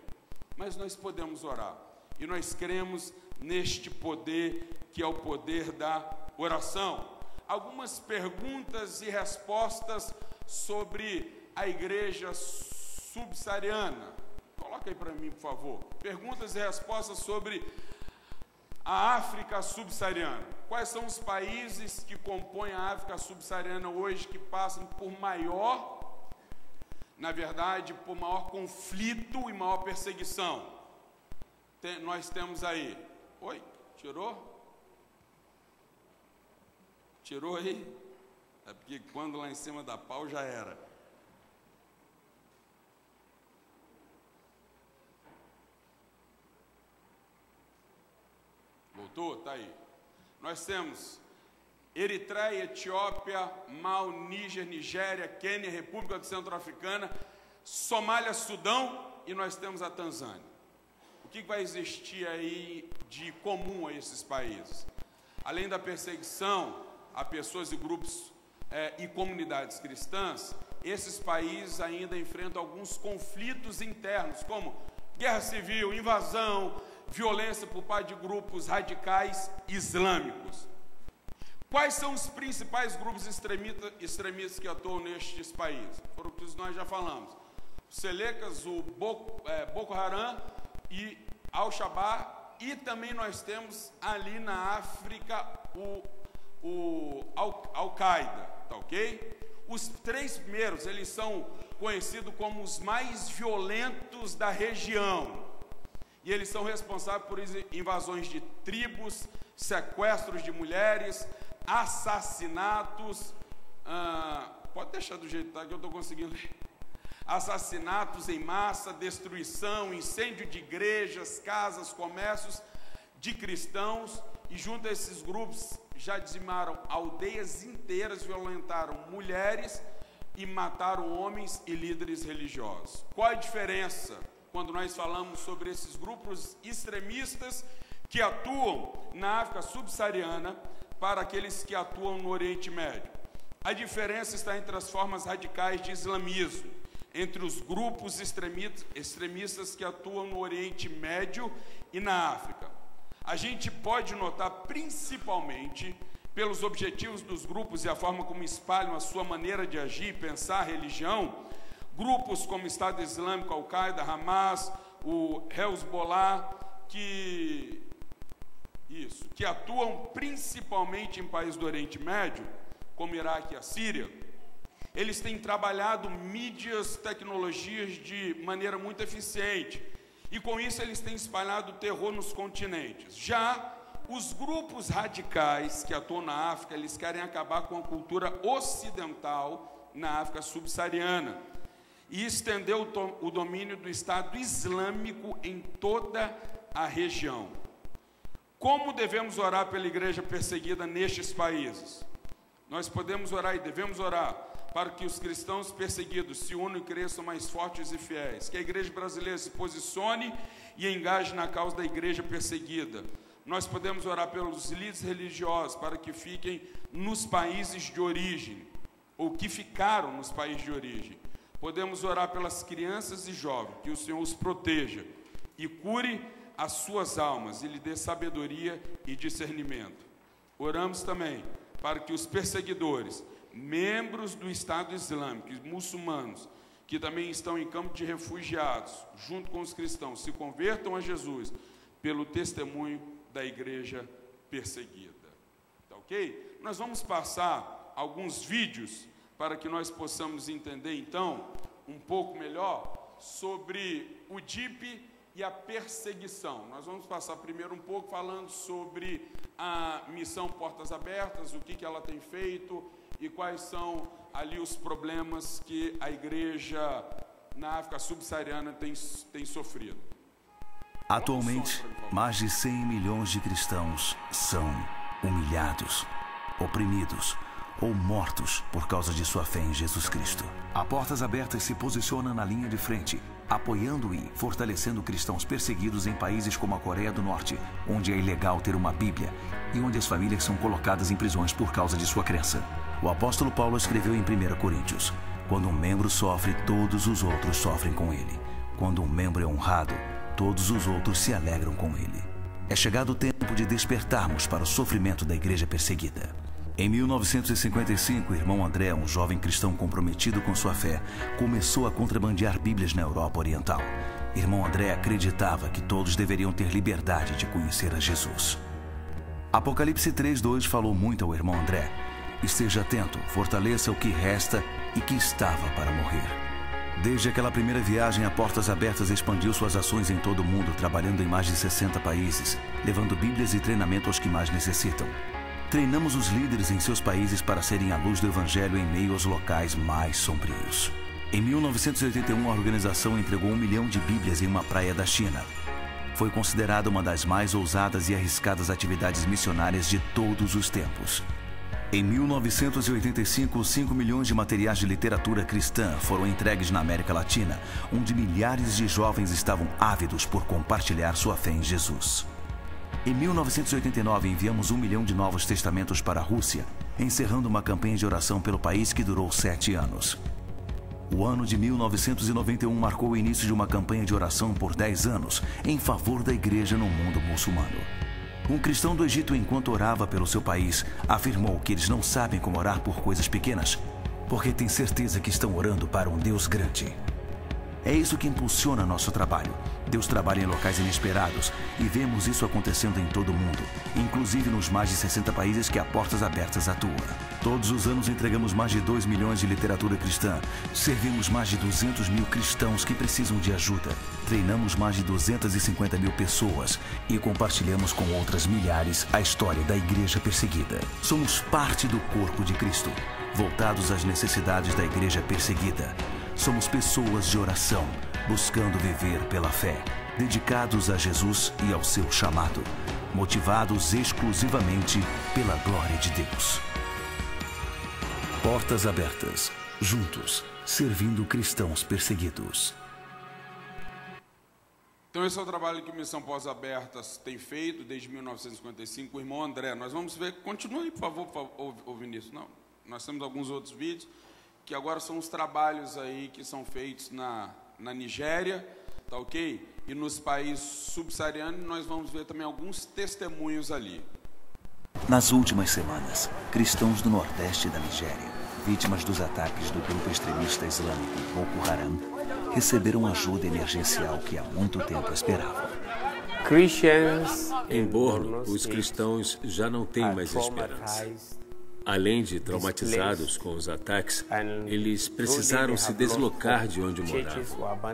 Mas nós podemos orar. E nós cremos neste poder, que é o poder da oração. Algumas perguntas e respostas sobre a igreja subsaariana. Coloca aí para mim, por favor. Perguntas e respostas sobre a África subsaariana. Quais são os países que compõem a África subsaariana hoje que passam por maior, na verdade, por maior conflito e maior perseguição? Nós temos aí. Oi? Tirou? Tirou aí? É porque quando lá em cima da pau já era. Voltou? Está aí. Nós temos Eritreia, Etiópia, Mal, Níger, Nigéria, Quênia, República Centro-Africana, Somália, Sudão e nós temos a Tanzânia. O que vai existir aí de comum a esses países? Além da perseguição a pessoas e grupos e comunidades cristãs, esses países ainda enfrentam alguns conflitos internos, como guerra civil, invasão, violência por parte de grupos radicais islâmicos. Quais são os principais grupos extremistas que atuam nestes países? Foram os que nós já falamos. O Selecas, o Boko Haram e Al-Shabaab, e também nós temos ali na África o Al-Qaeda, tá ok? Os três primeiros, eles são conhecidos como os mais violentos da região. E eles são responsáveis por invasões de tribos, sequestros de mulheres, assassinatos, pode deixar do jeito que tá, que eu estou conseguindo ler. Assassinatos em massa, destruição, incêndio de igrejas, casas, comércios de cristãos, e junto a esses grupos já dizimaram aldeias inteiras, violentaram mulheres e mataram homens e líderes religiosos. Qual a diferença quando nós falamos sobre esses grupos extremistas que atuam na África subsaariana para aqueles que atuam no Oriente Médio? A diferença está entre as formas radicais de islamismo, entre os grupos extremistas que atuam no Oriente Médio e na África. A gente pode notar, principalmente pelos objetivos dos grupos e a forma como espalham a sua maneira de agir, pensar a religião, grupos como Estado Islâmico, Al-Qaeda, Hamas, o Hezbollah, que atuam principalmente em países do Oriente Médio, como Iraque e a Síria. Eles têm trabalhado mídias, tecnologias de maneira muito eficiente, e com isso eles têm espalhado o terror nos continentes. Já os grupos radicais que atuam na África, eles querem acabar com a cultura ocidental na África subsaariana e estender o domínio do Estado Islâmico em toda a região. Como devemos orar pela igreja perseguida nestes países? Nós podemos orar e devemos orar para que os cristãos perseguidos se unam e cresçam mais fortes e fiéis, que a igreja brasileira se posicione e engaje na causa da igreja perseguida. Nós podemos orar pelos líderes religiosos para que fiquem nos países de origem, ou que ficaram nos países de origem. Podemos orar pelas crianças e jovens, que o Senhor os proteja e cure as suas almas e lhe dê sabedoria e discernimento. Oramos também para que os perseguidores, membros do Estado Islâmico e muçulmanos, que também estão em campo de refugiados, junto com os cristãos, se convertam a Jesus pelo testemunho da igreja perseguida. Tá ok? Nós vamos passar alguns vídeos para que nós possamos entender, então, um pouco melhor sobre o DIP e a perseguição. Nós vamos passar primeiro um pouco falando sobre a missão Portas Abertas, o que ela tem feito e quais são ali os problemas que a igreja na África subsaariana tem sofrido. Atualmente, mais de 100 milhões de cristãos são humilhados, oprimidos ou mortos por causa de sua fé em Jesus Cristo. A Portas Abertas se posiciona na linha de frente, apoiando e fortalecendo cristãos perseguidos em países como a Coreia do Norte, onde é ilegal ter uma Bíblia e onde as famílias são colocadas em prisões por causa de sua crença. O apóstolo Paulo escreveu em 1 Coríntios: quando um membro sofre, todos os outros sofrem com ele. Quando um membro é honrado, todos os outros se alegram com ele. É chegado o tempo de despertarmos para o sofrimento da igreja perseguida. Em 1955, o irmão André, um jovem cristão comprometido com sua fé, começou a contrabandear Bíblias na Europa Oriental. Irmão André acreditava que todos deveriam ter liberdade de conhecer a Jesus. Apocalipse 3:2 falou muito ao irmão André: esteja atento, fortaleça o que resta e que estava para morrer. Desde aquela primeira viagem, a Portas Abertas expandiu suas ações em todo o mundo, trabalhando em mais de 60 países, levando Bíblias e treinamento aos que mais necessitam. Treinamos os líderes em seus países para serem a luz do Evangelho em meio aos locais mais sombrios. Em 1981, a organização entregou 1 milhão de Bíblias em uma praia da China. Foi considerada uma das mais ousadas e arriscadas atividades missionárias de todos os tempos. Em 1985, 5 milhões de materiais de literatura cristã foram entregues na América Latina, onde milhares de jovens estavam ávidos por compartilhar sua fé em Jesus. Em 1989, enviamos 1 milhão de Novos Testamentos para a Rússia, encerrando uma campanha de oração pelo país que durou 7 anos. O ano de 1991 marcou o início de uma campanha de oração por 10 anos em favor da igreja no mundo muçulmano. Um cristão do Egito, enquanto orava pelo seu país, afirmou que eles não sabem como orar por coisas pequenas, porque têm certeza que estão orando para um Deus grande. É isso que impulsiona nosso trabalho. Deus trabalha em locais inesperados e vemos isso acontecendo em todo o mundo, inclusive nos mais de 60 países que a Portas Abertas atua. Todos os anos entregamos mais de 2 milhões de literatura cristã, servimos mais de 200 mil cristãos que precisam de ajuda, treinamos mais de 250 mil pessoas e compartilhamos com outras milhares a história da igreja perseguida. Somos parte do corpo de Cristo, voltados às necessidades da igreja perseguida. Somos pessoas de oração, buscando viver pela fé, dedicados a Jesus e ao seu chamado, motivados exclusivamente pela glória de Deus. Portas Abertas, juntos, servindo cristãos perseguidos. Então esse é o trabalho que a Missão Portas Abertas tem feito desde 1955. O irmão André, nós vamos ver, continue aí, por favor, Vinícius. Não, nós temos alguns outros vídeos, que agora são os trabalhos aí que são feitos na Nigéria, tá ok? E nos países subsaarianos nós vamos ver também alguns testemunhos ali. Nas últimas semanas, cristãos do nordeste da Nigéria, vítimas dos ataques do grupo extremista islâmico Boko Haram, receberam ajuda emergencial que há muito tempo esperavam. Em Borno, os cristãos já não têm mais esperança. Além de traumatizados com os ataques, eles precisaram se deslocar de onde moravam.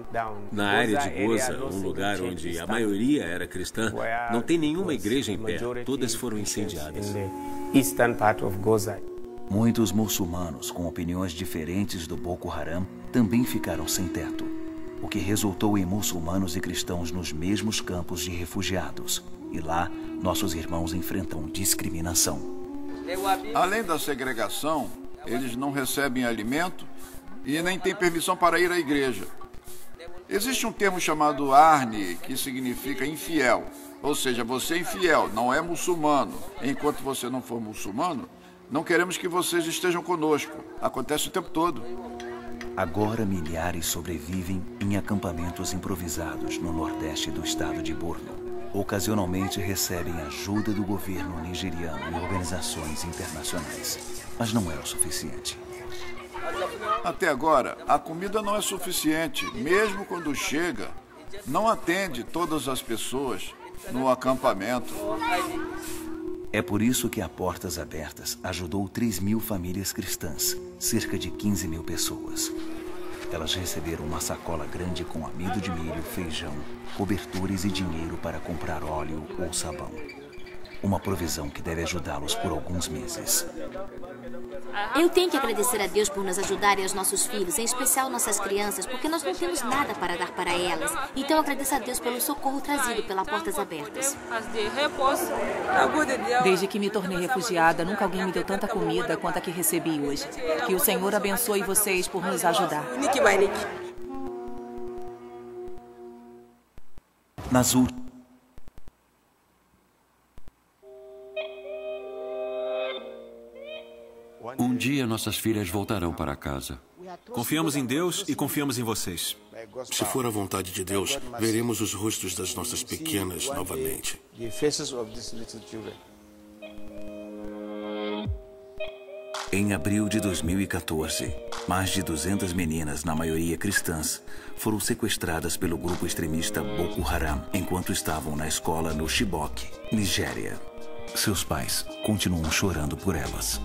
Na área de Goza, um lugar onde a maioria era cristã, não tem nenhuma igreja em pé, todas foram incendiadas. Muitos muçulmanos com opiniões diferentes do Boko Haram também ficaram sem teto, o que resultou em muçulmanos e cristãos nos mesmos campos de refugiados. E lá, nossos irmãos enfrentam discriminação. Além da segregação, eles não recebem alimento e nem têm permissão para ir à igreja. Existe um termo chamado arni, que significa infiel. Ou seja, você é infiel, não é muçulmano. Enquanto você não for muçulmano, não queremos que vocês estejam conosco. Acontece o tempo todo. Agora, milhares sobrevivem em acampamentos improvisados no nordeste do estado de Borno. Ocasionalmente recebem ajuda do governo nigeriano e organizações internacionais, mas não é o suficiente. Até agora, a comida não é suficiente. Mesmo quando chega, não atende todas as pessoas no acampamento. É por isso que a Portas Abertas ajudou 3 mil famílias cristãs, cerca de 15 mil pessoas. Elas receberam uma sacola grande com amido de milho, feijão, cobertores e dinheiro para comprar óleo ou sabão. Uma provisão que deve ajudá-los por alguns meses. Eu tenho que agradecer a Deus por nos ajudar e aos nossos filhos, em especial nossas crianças, porque nós não temos nada para dar para elas. Então eu agradeço a Deus pelo socorro trazido pela Portas Abertas. Desde que me tornei refugiada, nunca alguém me deu tanta comida quanto a que recebi hoje. Que o Senhor abençoe vocês por nos ajudar. Nas últimas... Um dia nossas filhas voltarão para casa. Confiamos em Deus e confiamos em vocês. Se for a vontade de Deus, veremos os rostos das nossas pequenas novamente. Em abril de 2014, mais de 200 meninas, na maioria cristãs, foram sequestradas pelo grupo extremista Boko Haram enquanto estavam na escola no Chibok, Nigéria. Seus pais continuam chorando por elas.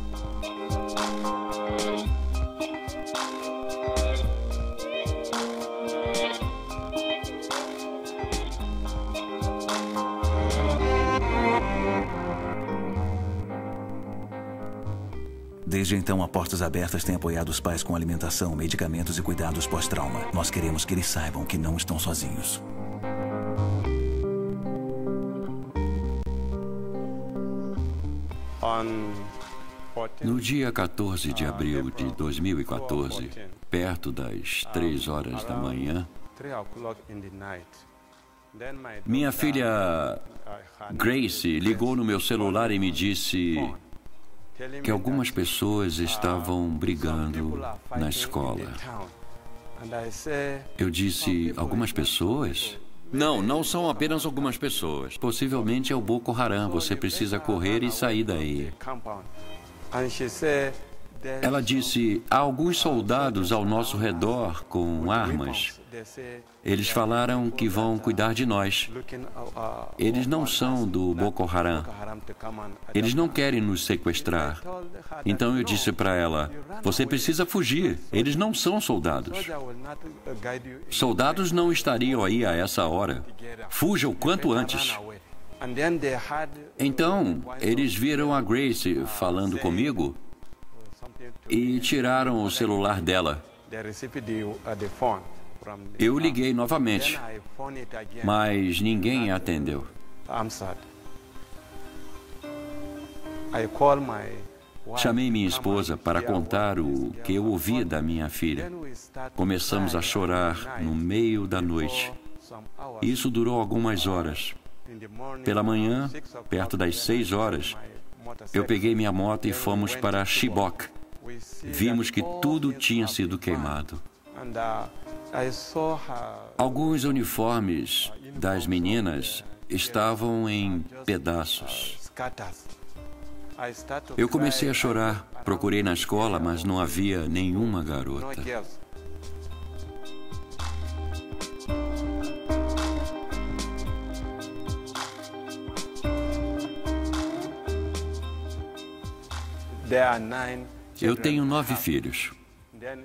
Desde então, a Portas Abertas tem apoiado os pais com alimentação, medicamentos e cuidados pós-trauma. Nós queremos que eles saibam que não estão sozinhos. No dia 14 de abril de 2014, perto das 3 horas da manhã, minha filha Grace ligou no meu celular e me disse que algumas pessoas estavam brigando na escola. Eu disse, algumas pessoas? Não, não são apenas algumas pessoas. Possivelmente é o Boko Haram. Você precisa correr e sair daí. Ela disse, há alguns soldados ao nosso redor com armas. Eles falaram que vão cuidar de nós. Eles não são do Boko Haram. Eles não querem nos sequestrar. Então eu disse para ela, você precisa fugir. Eles não são soldados. Soldados não estariam aí a essa hora. Fuja o quanto antes. Então, eles viram a Grace falando comigo e tiraram o celular dela. Eu liguei novamente, mas ninguém atendeu. Chamei minha esposa para contar o que eu ouvi da minha filha. Começamos a chorar no meio da noite. Isso durou algumas horas. Pela manhã, perto das 6 horas, eu peguei minha moto e fomos para Chibok. Vimos que tudo tinha sido queimado. Alguns uniformes das meninas estavam em pedaços. Eu comecei a chorar. Procurei na escola, mas não havia nenhuma garota. Eu tenho 9 filhos.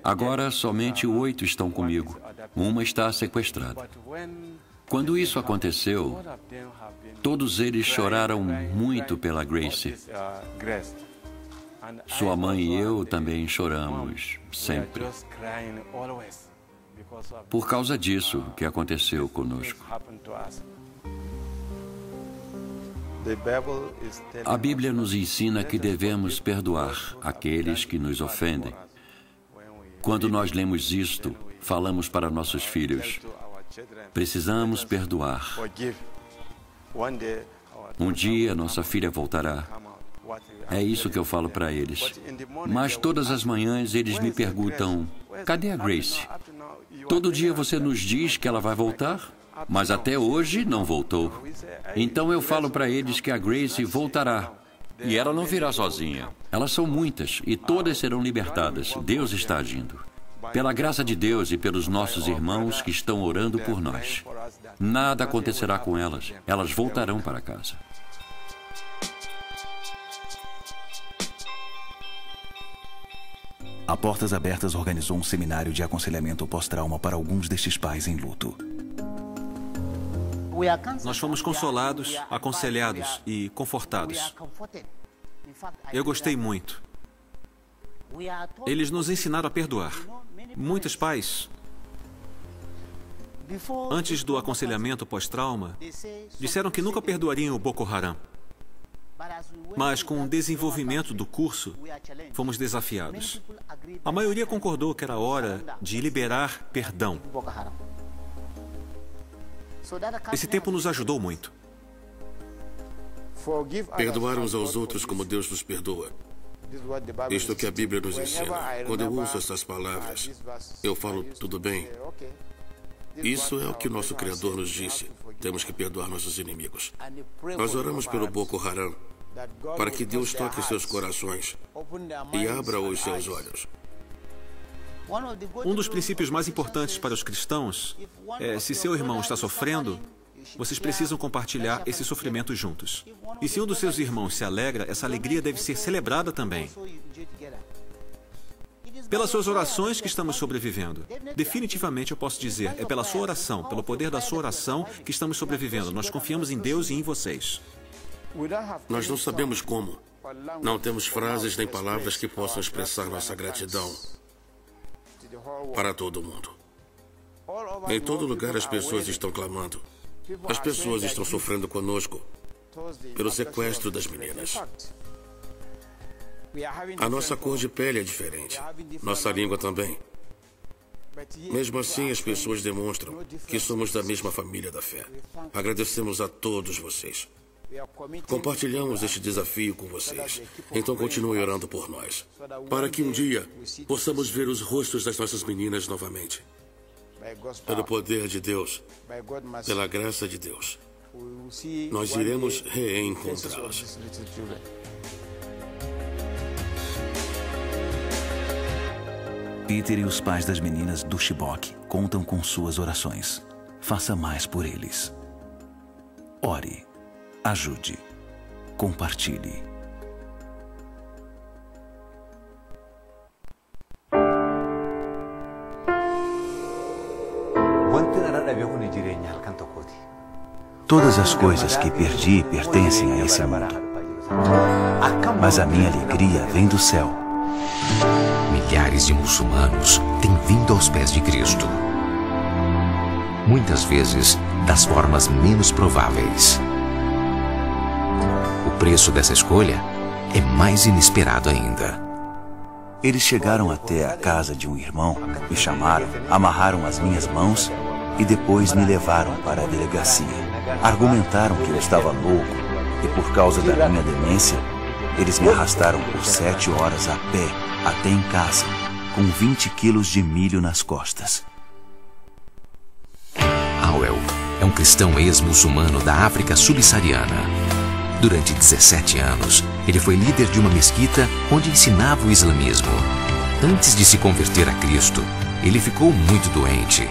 Agora, somente 8 estão comigo. Uma está sequestrada. Quando isso aconteceu, todos eles choraram muito pela Grace. Sua mãe e eu também choramos, sempre. Por causa disso que aconteceu conosco. A Bíblia nos ensina que devemos perdoar aqueles que nos ofendem. Quando nós lemos isto, falamos para nossos filhos, precisamos perdoar. Um dia nossa filha voltará. É isso que eu falo para eles. Mas todas as manhãs eles me perguntam, cadê a Grace? Todo dia você nos diz que ela vai voltar? Mas até hoje não voltou. Então eu falo para eles que a Grace voltará. E ela não virá sozinha. Elas são muitas e todas serão libertadas. Deus está agindo. Pela graça de Deus e pelos nossos irmãos que estão orando por nós. Nada acontecerá com elas. Elas voltarão para casa. A Portas Abertas organizou um seminário de aconselhamento pós-trauma para alguns destes pais em luto. Nós fomos consolados, aconselhados e confortados. Eu gostei muito. Eles nos ensinaram a perdoar. Muitos pais, antes do aconselhamento pós-trauma, disseram que nunca perdoariam o Boko Haram. Mas com o desenvolvimento do curso, fomos desafiados. A maioria concordou que era hora de liberar perdão. Esse tempo nos ajudou muito. Perdoar uns aos outros como Deus nos perdoa. Isto que a Bíblia nos ensina. Quando eu uso essas palavras, eu falo, tudo bem. Isso é o que o nosso Criador nos disse. Temos que perdoar nossos inimigos. Nós oramos pelo Boko Haram para que Deus toque seus corações e abra os seus olhos. Um dos princípios mais importantes para os cristãos é, se seu irmão está sofrendo, vocês precisam compartilhar esse sofrimento juntos. E se um dos seus irmãos se alegra, essa alegria deve ser celebrada também. Pelas suas orações que estamos sobrevivendo. Definitivamente eu posso dizer, é pela sua oração, pelo poder da sua oração que estamos sobrevivendo. Nós confiamos em Deus e em vocês. Nós não sabemos como. Não temos frases nem palavras que possam expressar nossa gratidão para todo mundo. Em todo lugar as pessoas estão clamando. As pessoas estão sofrendo conosco pelo sequestro das meninas. A nossa cor de pele é diferente. Nossa língua também. Mesmo assim, as pessoas demonstram que somos da mesma família da fé. Agradecemos a todos vocês. Compartilhamos este desafio com vocês. Então continue orando por nós, para que um dia possamos ver os rostos das nossas meninas novamente. Pelo poder de Deus, pela graça de Deus, nós iremos reencontrá-las. Peter e os pais das meninas do Chibok contam com suas orações. Faça mais por eles. Ore, ajude, compartilhe. Todas as coisas que perdi pertencem a esse mundo. Mas a minha alegria vem do céu. Milhares de muçulmanos têm vindo aos pés de Cristo. Muitas vezes, das formas menos prováveis. O preço dessa escolha é mais inesperado ainda. Eles chegaram até a casa de um irmão, me chamaram, amarraram as minhas mãos e depois me levaram para a delegacia. Argumentaram que eu estava louco e por causa da minha demência, eles me arrastaram por 7 horas a pé até em casa, com 20 quilos de milho nas costas. Auel é um cristão ex-muçulmano da África subsaariana. Durante 17 anos, ele foi líder de uma mesquita onde ensinava o islamismo. Antes de se converter a Cristo, ele ficou muito doente.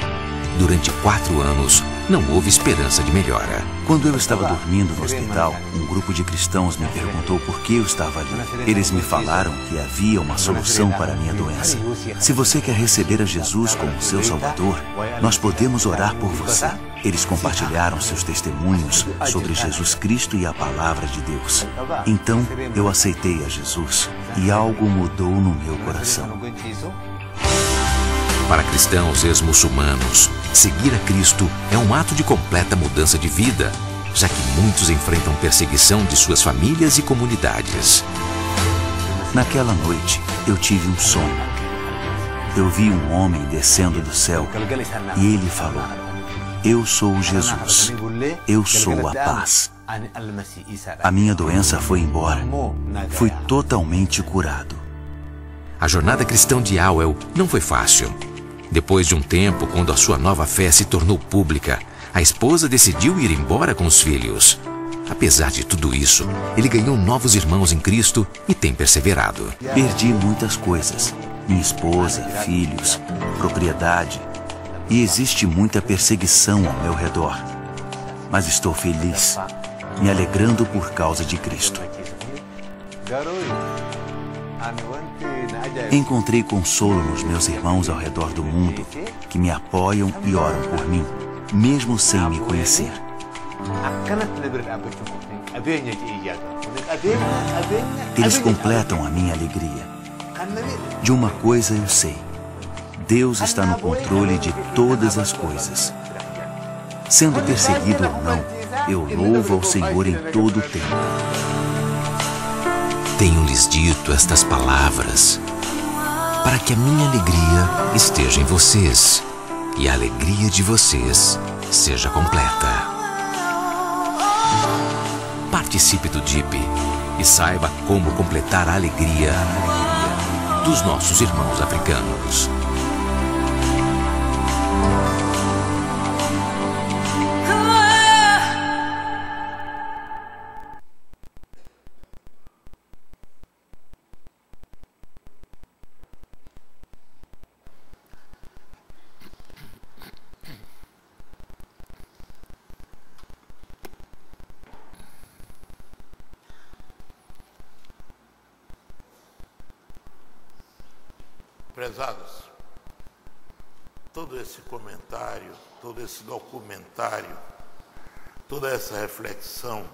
Durante 4 anos, não houve esperança de melhora. Quando eu estava dormindo no hospital, um grupo de cristãos me perguntou por que eu estava ali. Eles me falaram que havia uma solução para a minha doença. Se você quer receber a Jesus como seu Salvador, nós podemos orar por você. Eles compartilharam seus testemunhos sobre Jesus Cristo e a Palavra de Deus. Então, eu aceitei a Jesus e algo mudou no meu coração. Para cristãos ex-muçulmanos, seguir a Cristo é um ato de completa mudança de vida, já que muitos enfrentam perseguição de suas famílias e comunidades. Naquela noite, eu tive um sonho. Eu vi um homem descendo do céu e ele falou: "Eu sou Jesus, eu sou a paz." A minha doença foi embora. Fui totalmente curado. A jornada cristã de Auel não foi fácil. Depois de um tempo, quando a sua nova fé se tornou pública, a esposa decidiu ir embora com os filhos. Apesar de tudo isso, ele ganhou novos irmãos em Cristo e tem perseverado. Perdi muitas coisas: minha esposa, filhos, propriedade. E existe muita perseguição ao meu redor. Mas estou feliz, me alegrando por causa de Cristo. Encontrei consolo nos meus irmãos ao redor do mundo, que me apoiam e oram por mim, mesmo sem me conhecer. Eles completam a minha alegria. De uma coisa eu sei: Deus está no controle de todas as coisas. Sendo perseguido ou não, eu louvo ao Senhor em todo o tempo. Tenho-lhes dito estas palavras, para que a minha alegria esteja em vocês e a alegria de vocês seja completa. Participe do DIP e saiba como completar a alegria dos nossos irmãos africanos. Prezados, todo esse comentário, todo esse documentário, toda essa reflexão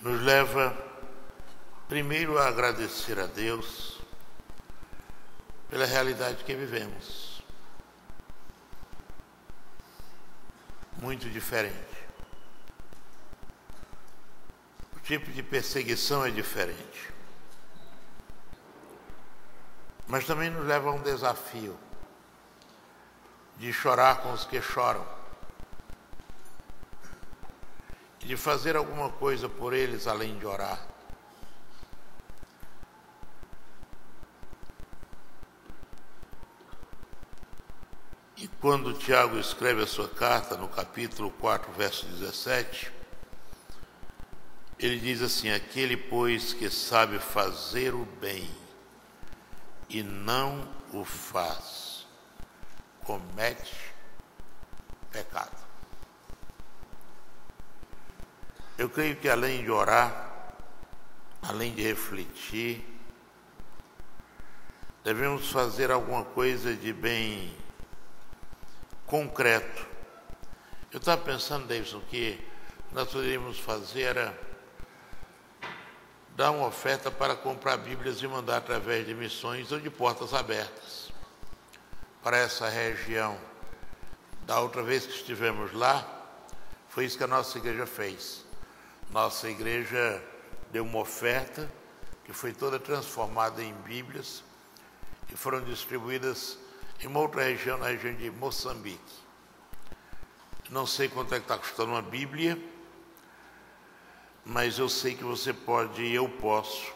nos leva primeiro a agradecer a Deus pela realidade que vivemos. Muito diferente. O tipo de perseguição é diferente. mas também nos leva a um desafio de chorar com os que choram, de fazer alguma coisa por eles além de orar. E quando Tiago escreve a sua carta, no capítulo 4, verso 17, ele diz assim: aquele, pois, que sabe fazer o bem e não o faz, comete pecado. Eu creio que além de orar, além de refletir, devemos fazer alguma coisa de bem concreto. Eu estava pensando, Davidson, que nós poderíamos fazer era dar uma oferta para comprar Bíblias e mandar através de missões ou de portas abertas para essa região. Da outra vez que estivemos lá, foi isso que a nossa igreja fez. Nossa igreja deu uma oferta que foi toda transformada em Bíblias e foram distribuídas em uma outra região, na região de Moçambique. Não sei quanto é que está custando uma Bíblia, mas eu sei que você pode e eu posso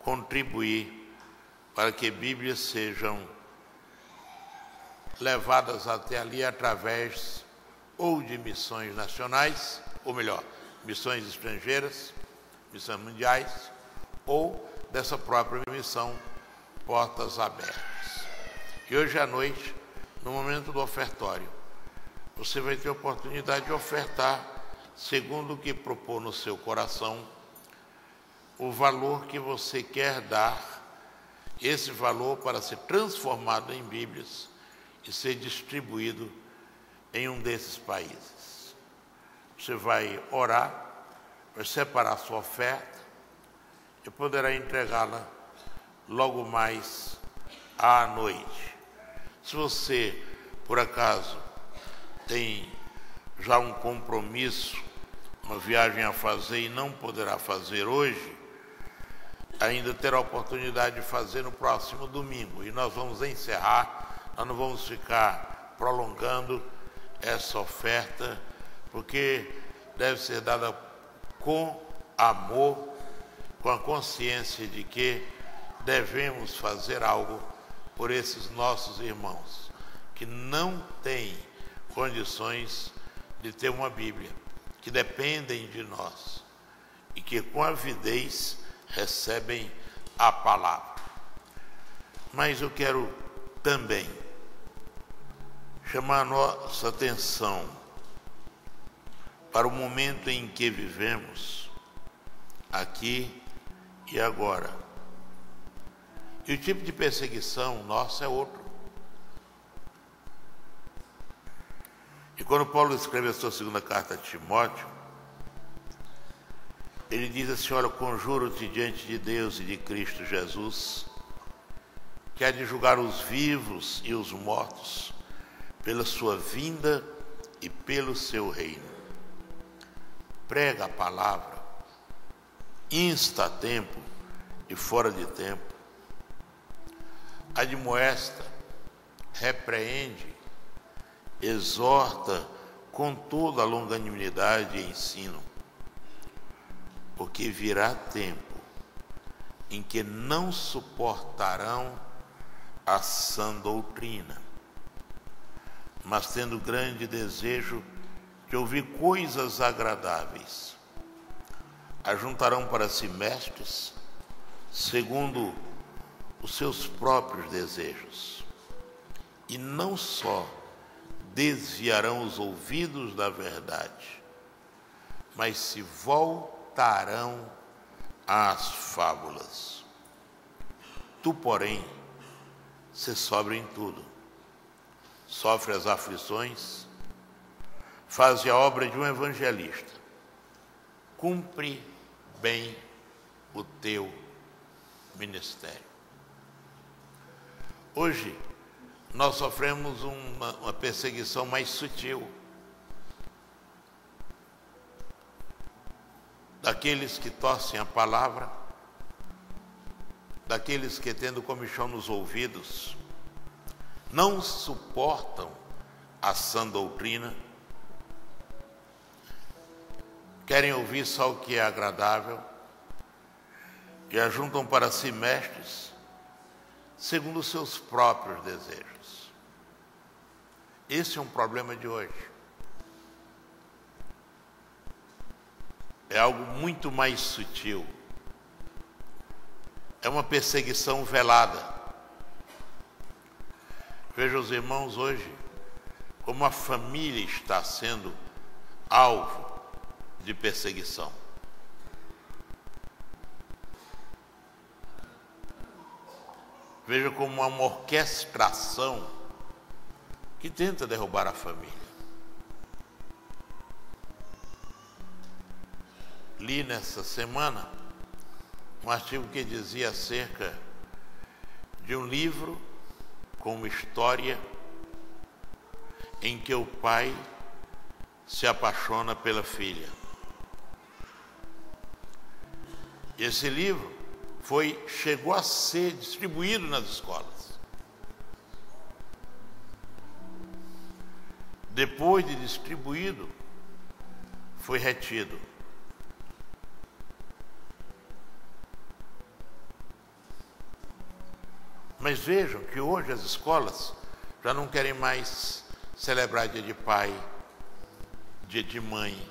contribuir para que Bíblias sejam levadas até ali através ou de missões nacionais, ou melhor, missões estrangeiras, missões mundiais, ou dessa própria missão Portas Abertas. E hoje à noite, no momento do ofertório, você vai ter a oportunidade de ofertar segundo o que propor no seu coração, o valor que você quer dar, esse valor para ser transformado em Bíblias e ser distribuído em um desses países. Você vai orar, vai separar a sua oferta e poderá entregá-la logo mais à noite. Se você, por acaso, tem já um compromisso, uma viagem a fazer e não poderá fazer hoje, ainda terá a oportunidade de fazer no próximo domingo. E nós vamos encerrar, nós não vamos ficar prolongando essa oferta, porque deve ser dada com amor, com a consciência de que devemos fazer algo por esses nossos irmãos que não têm condições de ter uma Bíblia, que dependem de nós e que com avidez recebem a palavra. Mas eu quero também chamar a nossa atenção para o momento em que vivemos, aqui e agora. E o tipo de perseguição nossa é outro. E quando Paulo escreve a sua segunda carta a Timóteo, ele diz assim: olha, conjuro-te diante de Deus e de Cristo Jesus, que há de julgar os vivos e os mortos pela sua vinda e pelo seu reino. Prega a palavra, insta a tempo e fora de tempo, admoesta, repreende, exorta com toda a longanimidade e ensino, porque virá tempo em que não suportarão a sã doutrina, mas tendo grande desejo de ouvir coisas agradáveis, ajuntarão para si mestres, segundo os seus próprios desejos, e não só desviarão os ouvidos da verdade, mas se voltarão às fábulas. Tu, porém, se sóbrio em tudo, sofre as aflições, faz a obra de um evangelista, cumpre bem o teu ministério. Hoje, nós sofremos uma perseguição mais sutil daqueles que torcem a palavra, daqueles que, tendo comichão nos ouvidos, não suportam a sã doutrina, querem ouvir só o que é agradável e ajuntam para si mestres segundo os seus próprios desejos. Esse é um problema de hoje. É algo muito mais sutil. É uma perseguição velada. Veja os irmãos hoje, como a família está sendo alvo de perseguição. Veja como uma orquestração que tenta derrubar a família. Li nessa semana um artigo que dizia acerca de um livro com uma história em que o pai se apaixona pela filha. Esse livro chegou a ser distribuído nas escolas. Depois de distribuído, foi retido. Mas vejam que hoje as escolas já não querem mais celebrar dia de pai, dia de mãe.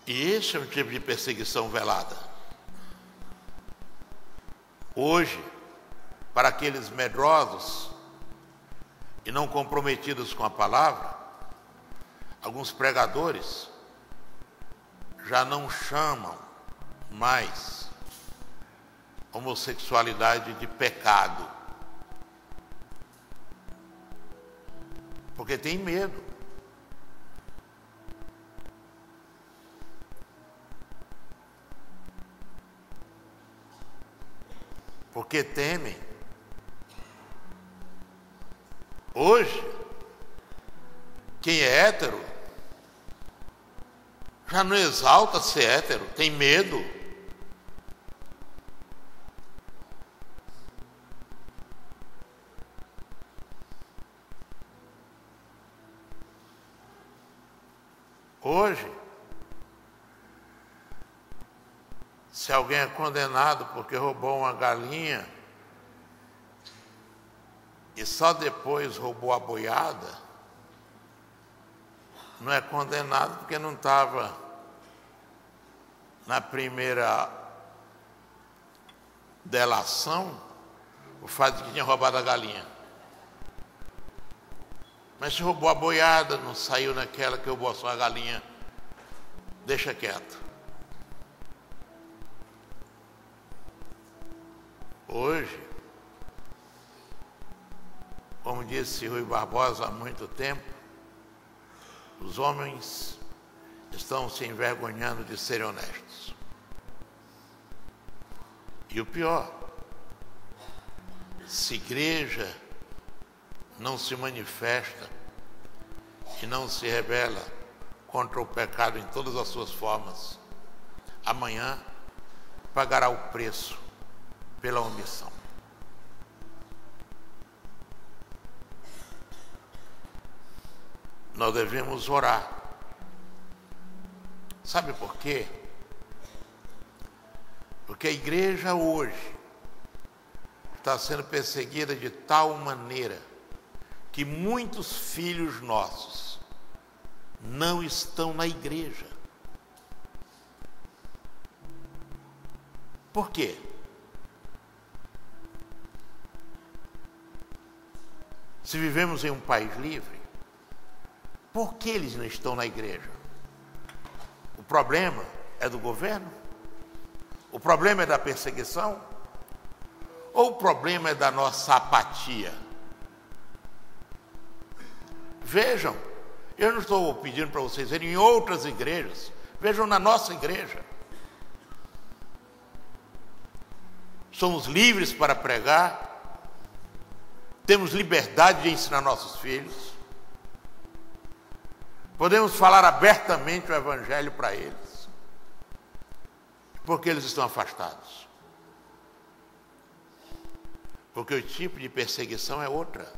E esse é um tipo de perseguição velada. Hoje, para aqueles medrosos e não comprometidos com a palavra, alguns pregadores já não chamam mais homossexualidade de pecado, porque tem medo. Porque temem. Hoje, quem é hétero já não exalta ser hétero, tem medo. Hoje, se alguém é condenado porque roubou uma galinha e só depois roubou a boiada, não é condenado porque não estava na primeira delação o fato de que tinha roubado a galinha. Mas se roubou a boiada, não saiu naquela que roubou só a galinha, deixa quieto. Hoje, como disse Rui Barbosa há muito tempo, os homens estão se envergonhando de serem honestos. E o pior, se igreja não se manifesta e não se rebela contra o pecado em todas as suas formas, amanhã pagará o preço pela omissão. Nós devemos orar. Sabe por quê? Porque a igreja hoje está sendo perseguida de tal maneira que muitos filhos nossos não estão na igreja. Por quê? Se vivemos em um país livre, por que eles não estão na igreja? O problema é do governo? O problema é da perseguição? Ou o problema é da nossa apatia? Vejam, eu não estou pedindo para vocês verem em outras igrejas, vejam na nossa igreja. Somos livres para pregar, temos liberdade de ensinar nossos filhos, podemos falar abertamente o evangelho para eles. Por que eles estão afastados? Porque o tipo de perseguição é outra.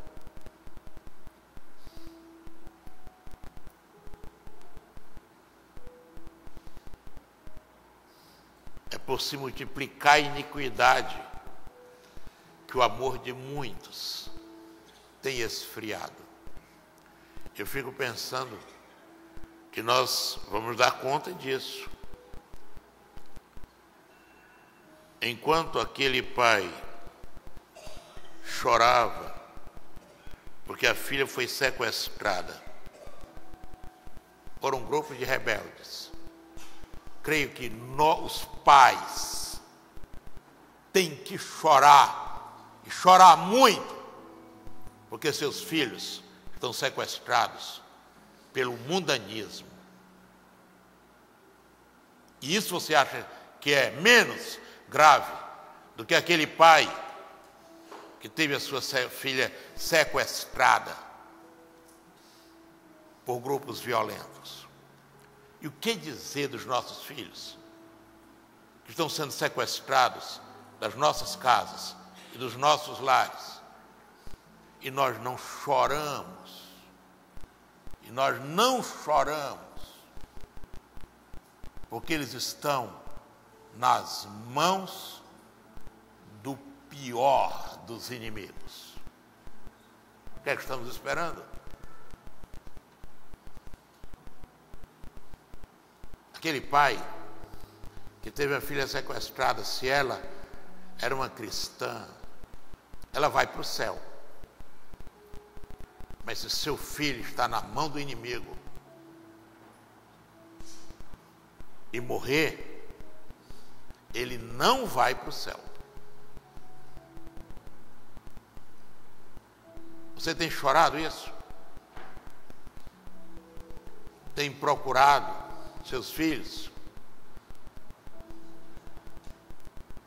É por se multiplicar a iniquidade que o amor de muitos tem esfriado. Eu fico pensando que nós vamos dar conta disso. Enquanto aquele pai chorava porque a filha foi sequestrada por um grupo de rebeldes, creio que os pais têm que chorar, e chorar muito, porque seus filhos estão sequestrados pelo mundanismo. E isso você acha que é menos grave do que aquele pai que teve a sua filha sequestrada por grupos violentos? E o que dizer dos nossos filhos que estão sendo sequestrados das nossas casas e dos nossos lares? E nós não choramos. E nós não choramos porque eles estão nas mãos do pior dos inimigos. O que é que estamos esperando? Aquele pai que teve a filha sequestrada, se ela era uma cristã, ela vai para o céu. Mas se seu filho está na mão do inimigo e morrer, ele não vai para o céu. Você tem chorado isso? Tem procurado seus filhos?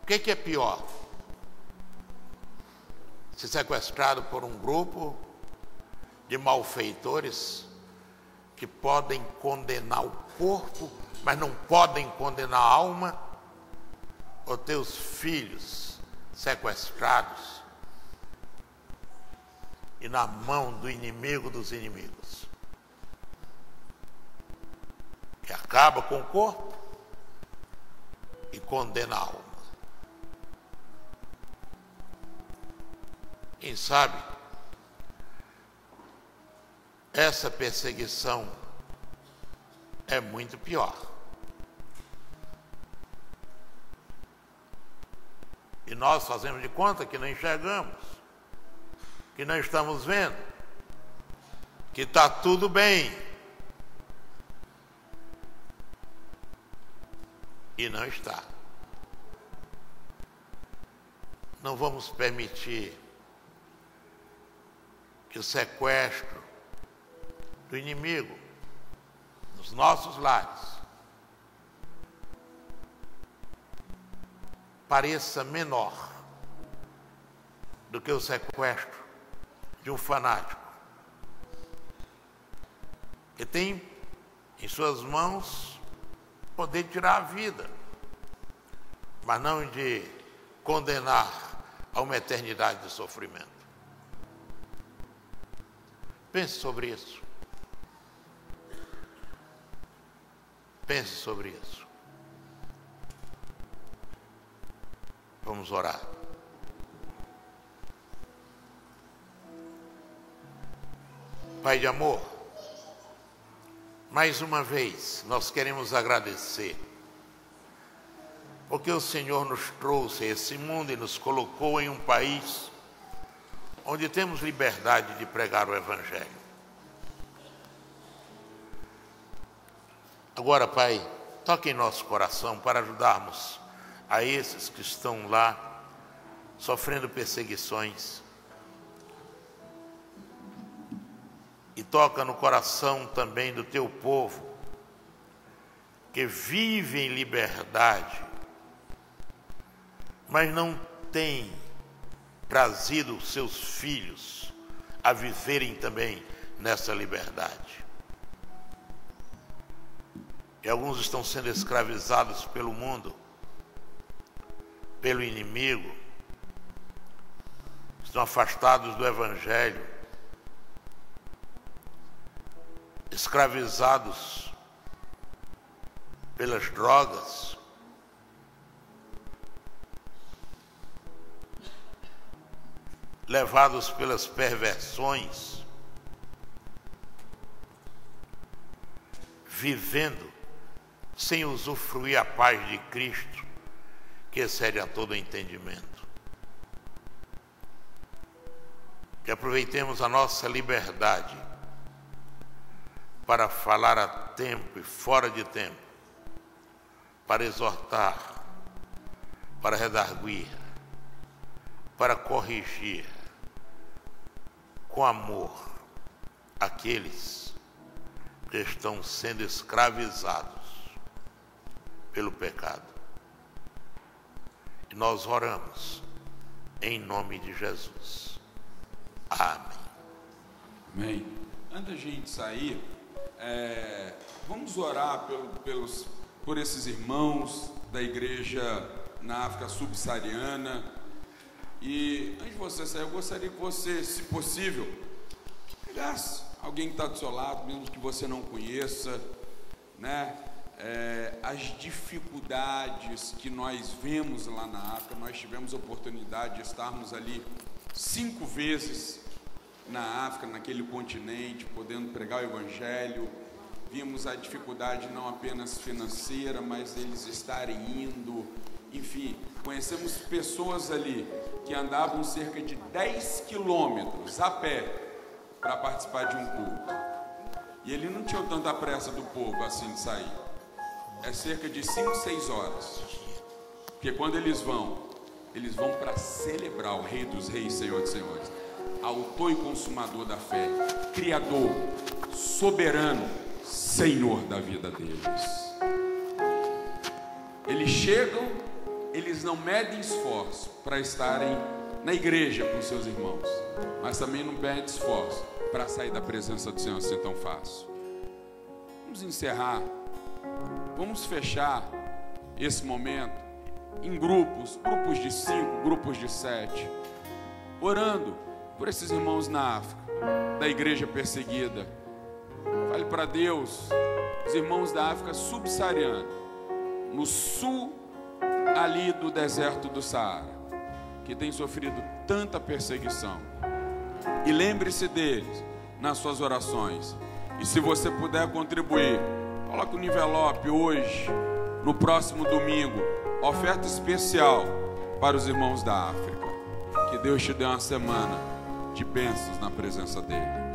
O que é pior? Ser sequestrado por um grupo de malfeitores que podem condenar o corpo, mas não podem condenar a alma, ou teus filhos sequestrados e na mão do inimigo dos inimigos, que acaba com o corpo e condena a alma. Quem sabe essa perseguição é muito pior. E nós fazemos de conta que não enxergamos, que não estamos vendo, que está tudo bem. E não está. Não vamos permitir que o sequestro do inimigo nos nossos lares pareça menor do que o sequestro de um fanático que tem em suas mãos poder de tirar a vida, mas não de condenar a uma eternidade de sofrimento. Pense sobre isso. Pense sobre isso. Vamos orar. Pai de amor, mais uma vez nós queremos agradecer, porque o Senhor nos trouxe a esse mundo e nos colocou em um país onde temos liberdade de pregar o Evangelho. Agora, Pai, toque em nosso coração para ajudarmos a esses que estão lá sofrendo perseguições. E toca no coração também do teu povo que vive em liberdade, mas não tem trazido seus filhos a viverem também nessa liberdade. E alguns estão sendo escravizados pelo mundo pelo inimigo, estão afastados do Evangelho, escravizados pelas drogas, levados pelas perversões, vivendo sem usufruir a paz de Cristo, que excede a todo entendimento. Que aproveitemos a nossa liberdade para falar a tempo e fora de tempo, para exortar, para redarguir, para corrigir com amor aqueles que estão sendo escravizados pelo pecado. E nós oramos em nome de Jesus. Amém. Amém. Antes da gente sair, vamos orar por esses irmãos da igreja na África subsaariana. E antes de você sair, eu gostaria que você, se possível, pegasse alguém que está do seu lado, mesmo que você não conheça, né? As dificuldades que nós vemos lá na África. Nós tivemos a oportunidade de estarmos ali 5 vezes na África, naquele continente, podendo pregar o Evangelho. Vimos a dificuldade não apenas financeira, mas eles estarem indo, enfim, conhecemos pessoas ali que andavam cerca de 10 quilômetros a pé para participar de um culto. E ele não tinha tanta pressa do povo assim de sair. É cerca de 5, 6 horas. Porque quando eles vão para celebrar o Rei dos Reis, Senhor dos Senhores, autor e consumador da fé, Criador, soberano, Senhor da vida deles. Eles chegam, eles não medem esforço para estarem na igreja com seus irmãos, mas também não pedem esforço para sair da presença do Senhor ser tão fácil. Vamos encerrar, vamos fechar esse momento em grupos de 5, grupos de 7, orando por esses irmãos na África, da igreja perseguida. Fale para Deus, os irmãos da África subsaariana, no sul ali do deserto do Saara, que tem sofrido tanta perseguição. E lembre-se deles nas suas orações. E se você puder contribuir, coloque um envelope hoje, no próximo domingo, oferta especial para os irmãos da África. Que Deus te dê uma semana de bênçãos na presença dele.